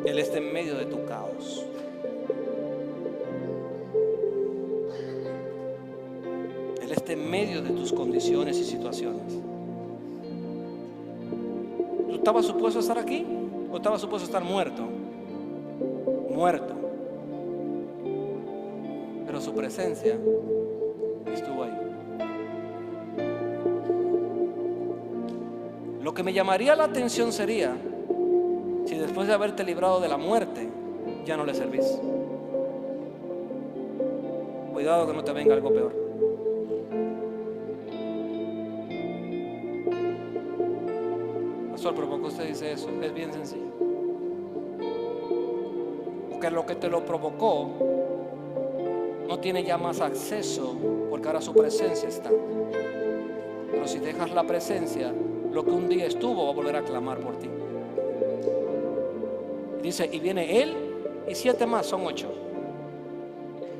Él está en medio de tu caos. Él está en medio de tus condiciones y situaciones. ¿Tú estabas supuesto a estar aquí o estabas supuesto a estar muerto? Muerto. Pero su presencia estuvo ahí. Lo que me llamaría la atención sería si después de haberte librado de la muerte ya no le servís? Cuidado que no te venga algo peor. Pastor, pero ¿por qué usted dice eso? Es bien sencillo. Porque lo que te lo provocó no tiene ya más acceso, porque ahora su presencia está. Pero si dejas la presencia, lo que un día estuvo va a volver a clamar por ti. Dice, y viene él y 7 más, son 8.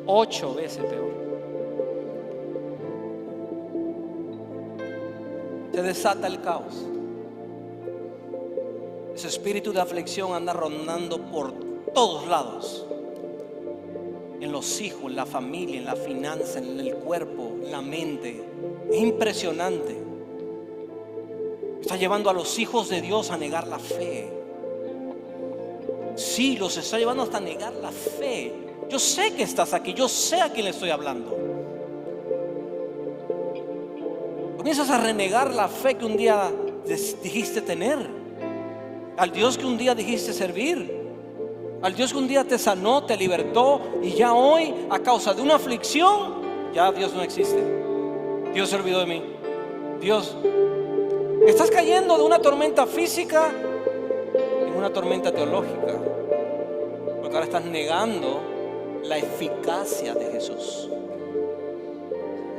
8 veces peor. Se desata el caos. Ese espíritu de aflicción anda rondando por todos lados. En los hijos, en la familia, en la finanza, en el cuerpo, en la mente. Es impresionante. Está llevando a los hijos de Dios a negar la fe. Sí, los está llevando hasta negar la fe. Yo sé que estás aquí, yo sé a quién le estoy hablando. Comienzas a renegar la fe que un día dijiste tener, al Dios que un día dijiste servir, al Dios que un día te sanó, te libertó, y ya hoy, a causa de una aflicción, ya Dios no existe. Dios se olvidó de mí. Dios, estás cayendo de una tormenta física en una tormenta teológica, porque ahora estás negando la eficacia de Jesús.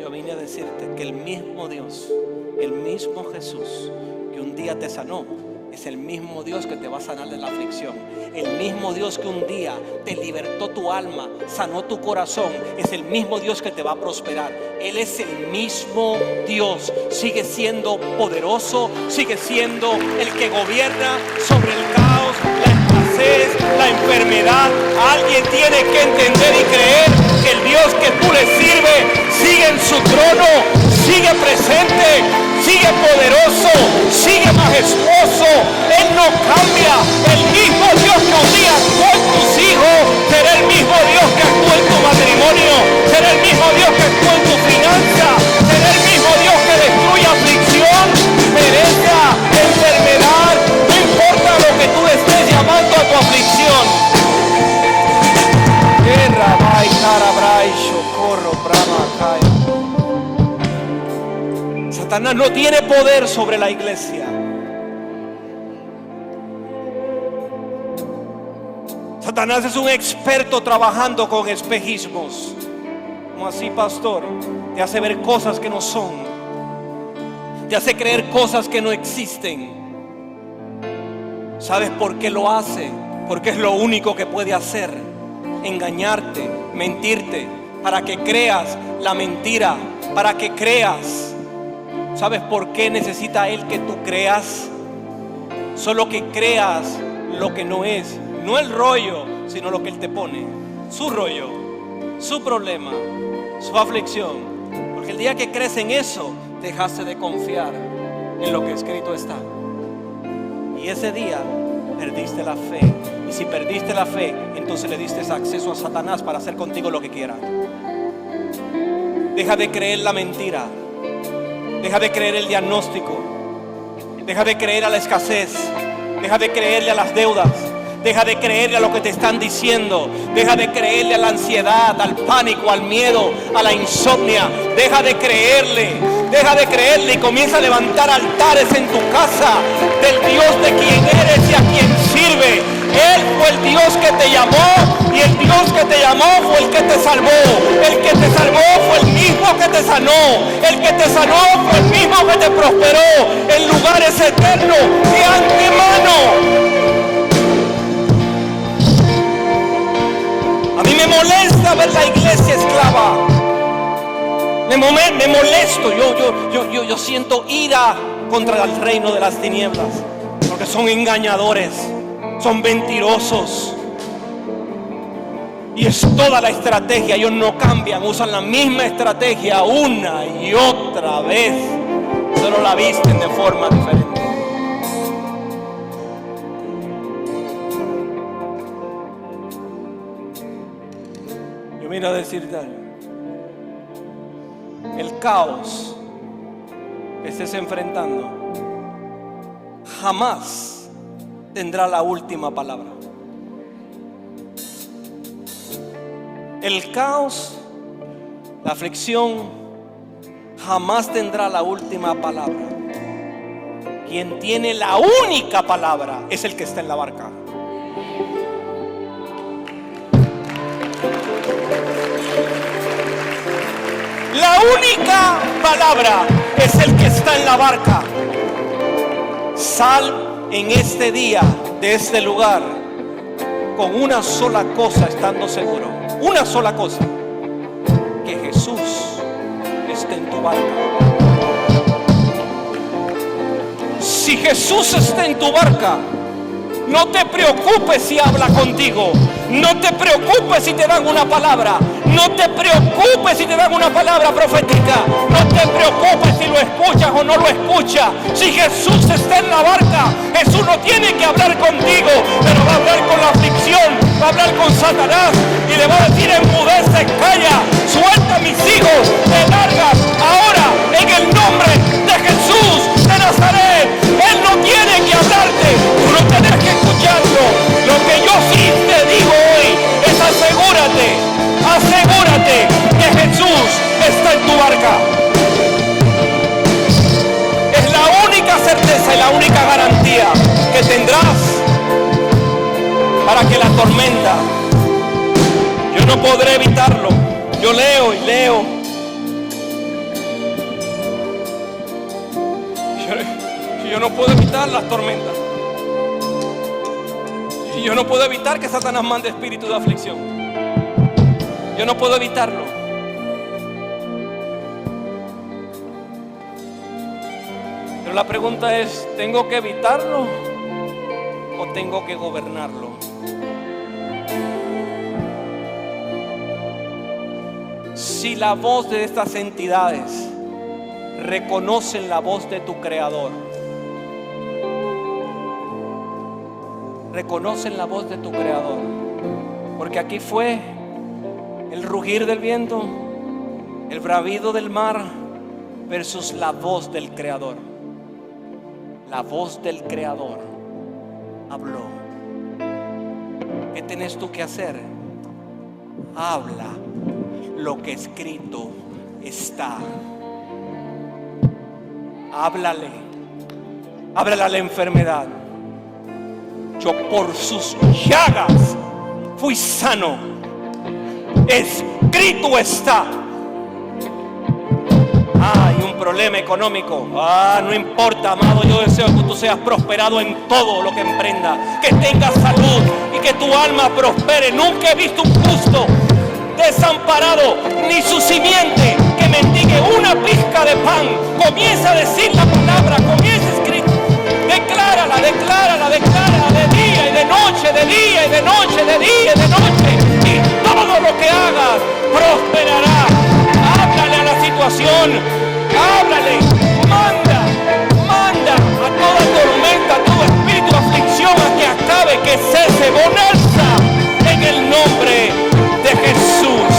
Yo vine a decirte que el mismo Dios, el mismo Jesús que un día te sanó, es el mismo Dios que te va a sanar de la aflicción. El mismo Dios que un día te libertó tu alma, sanó tu corazón, es el mismo Dios que te va a prosperar. Él es el mismo Dios. Sigue siendo poderoso, sigue siendo el que gobierna sobre el caos, la escasez, la enfermedad. Alguien tiene que entender y creer que el Dios que tú le sirves sigue en su trono, sigue presente, sigue poderoso, sigue majestuoso. Él no cambia. El mismo Dios que un día actuó en tus hijos será el mismo Dios que actuó en tu matrimonio, será el mismo Dios que actuó en tu finanza, será el mismo Dios que destruye aflicción, pereza, enfermedad. No importa lo que tú estés llamando a tu aflicción. Satanás no tiene poder sobre la iglesia. Satanás es un experto trabajando con espejismos. ¿Cómo así, pastor? Te hace ver cosas que no son, te hace creer cosas que no existen. ¿Sabes por qué lo hace? Porque es lo único que puede hacer: engañarte, mentirte, para que creas la mentira, para que creas. ¿Sabes por qué necesita él que tú creas? Solo que creas lo que no es, no el rollo, sino lo que él te pone, su rollo, su problema, su aflicción. Porque el día que crees en eso, dejaste de confiar en lo que escrito está. Y ese día perdiste la fe. Y si perdiste la fe, entonces le diste acceso a Satanás para hacer contigo lo que quiera. Deja de creer la mentira. Deja de creer el diagnóstico. Deja de creer a la escasez. Deja de creerle a las deudas. Deja de creerle a lo que te están diciendo. Deja de creerle a la ansiedad, al pánico, al miedo, a la insomnia. Deja de creerle. Deja de creerle y comienza a levantar altares en tu casa del Dios de quien eres y a quien sirve. Él fue el Dios que te llamó, y el Dios que te llamó fue el que te salvó. El que te salvó fue el mismo que te sanó. El que te sanó fue el mismo que te prosperó en lugares eternos de antemano. A mí me molesta ver la iglesia esclava. Me molesto. Yo siento ira contra el reino de las tinieblas, porque son engañadores, son mentirosos. Y es toda la estrategia. Ellos no cambian, usan la misma estrategia una y otra vez, solo la visten de forma diferente. Yo vine a decirte algo. El caos que estés enfrentando jamás tendrá la última palabra. El caos, la aflicción, jamás tendrá la última palabra. Quien tiene la única palabra es el que está en la barca. La única palabra es el que está en la barca. Sal en este día de este lugar con una sola cosa, estando seguro, una sola cosa, que Jesús esté en tu barca. Si Jesús está en tu barca, no te preocupes si habla contigo. No te preocupes si te dan una palabra. No te preocupes si te dan una palabra profética. No te preocupes si lo escuchas o no lo escuchas. Si Jesús está en la barca, Jesús no tiene que hablar contigo, pero va a hablar con la aflicción, va a hablar con Satanás y le va a decir: enmudece, calla, suelta a mis hijos, te largas ahora en el nombre de Jesús de Nazaret. Él no tiene que hablarte, tú no tienes que escucharlo. Lo que yo sí te digo hoy es asegúrate que Jesús está en tu barca. Es la única certeza y la única garantía que tendrás para que la tormenta, yo no podré evitarlo. Yo leo y leo. Yo no puedo evitar las tormentas. Y yo no puedo evitar que Satanás mande espíritu de aflicción. Yo no puedo evitarlo. Pero la pregunta es: ¿tengo que evitarlo o tengo que gobernarlo? Si la voz de estas entidades reconocen la voz de tu Creador, reconocen la voz de tu Creador, porque aquí fue el rugir del viento, el bravido del mar versus la voz del Creador. La voz del Creador habló. ¿Qué tienes tú que hacer? Habla lo que escrito está. Háblale a la enfermedad. Yo por sus llagas fui sano. Escrito está. Hay un problema económico. No importa, amado. Yo deseo que tú seas prosperado en todo lo que emprendas, que tengas salud y que tu alma prospere. Nunca he visto un justo desamparado, ni su simiente que mendigue una pizca de pan. Comienza a decir la palabra, comienza a escribir. Declárala de día y de noche, de día y de noche, de día y de noche, y todo lo que hagas prosperará. Háblale a la situación, háblale, manda a toda tormenta, a todo espíritu de aflicción a que acabe, que cese, bonanza en el nombre de Jesús.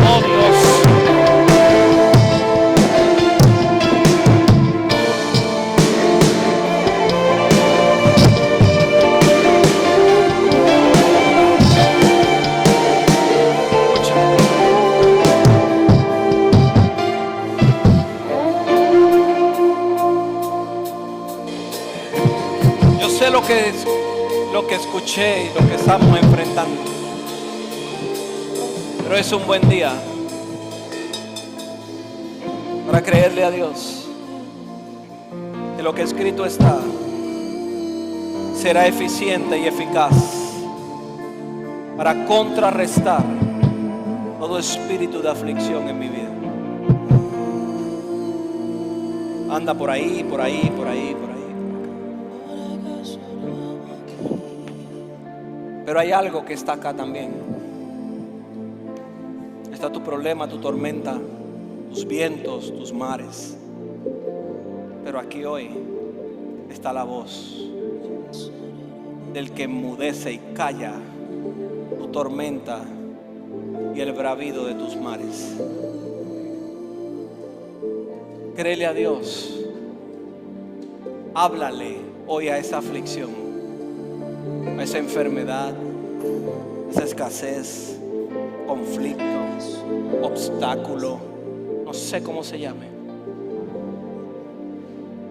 Oh Dios. Lo que escuché y lo que estamos enfrentando, pero es un buen día para creerle a Dios que lo que escrito está será eficiente y eficaz para contrarrestar todo espíritu de aflicción en mi vida. Anda por ahí, por ahí, por ahí, por ahí. Pero hay algo que está acá también. Está tu problema, tu tormenta, tus vientos, tus mares. Pero aquí hoy está la voz del que enmudece y calla tu tormenta y el bravido de tus mares. Créele a Dios. Háblale hoy a esa aflicción, a esa enfermedad, esa escasez, conflicto, obstáculo, no sé cómo se llame.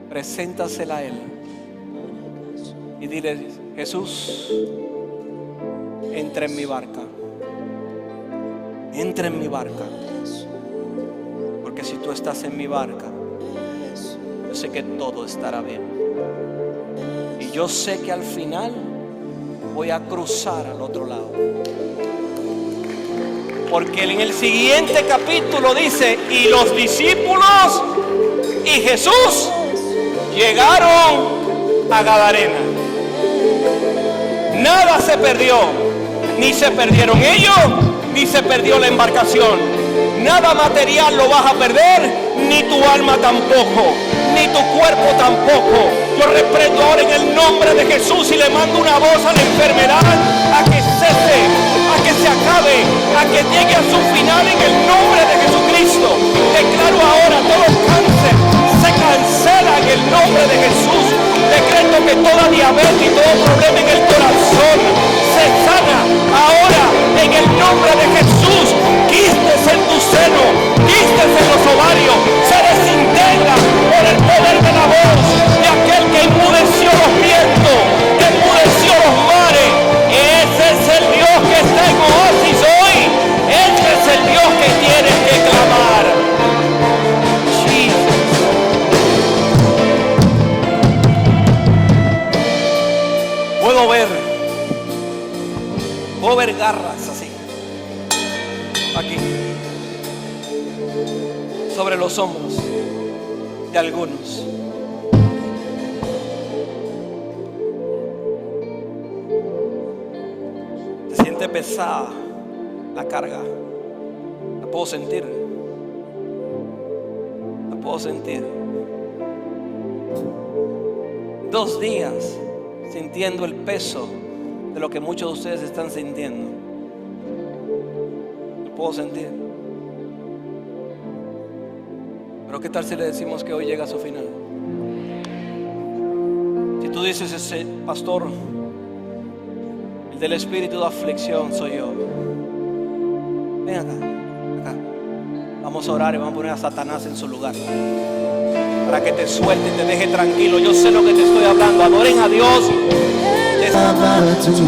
Preséntasela a Él y dile: Jesús, entra en mi barca. Entra en mi barca. Porque si tú estás en mi barca, yo sé que todo estará bien. Y yo sé que al final voy a cruzar al otro lado. Porque en el siguiente capítulo dice: y los discípulos y Jesús llegaron a Gadarena. Nada se perdió, ni se perdieron ellos, ni se perdió la embarcación. Nada material lo vas a perder, ni tu alma tampoco, ni tu cuerpo tampoco. Yo reprendo ahora en el nombre de Jesús y le mando una voz a la enfermedad a que cese, a que se acabe, a que llegue a su final en el nombre de Jesucristo. Declaro ahora todo cáncer se cancela en el nombre de Jesús. Decreto que toda diabetes y todo problema en el corazón se sana ahora en el nombre de Jesús. Quistes en tu seno, quistes en los ovarios, se desintegra por el poder de la voz de aquel que enmudeció los vientos, que enmudeció los mares. Ese es el Dios que está en Oasis hoy. Ese es el Dios que tienes que clamar. Puedo ver garras así, aquí, sobre los hombros de algunos. Se siente pesada la carga. La puedo sentir. La puedo sentir. 2 días sintiendo el peso de lo que muchos de ustedes están sintiendo. Lo puedo sentir. Pero ¿qué tal si le decimos que hoy llega a su final? Si tú dices: ese pastor, el del espíritu de aflicción soy yo. Ven acá. Vamos a orar y vamos a poner a Satanás en su lugar, para que te suelte y te deje tranquilo. Yo sé lo que te estoy hablando. Adoren a Dios.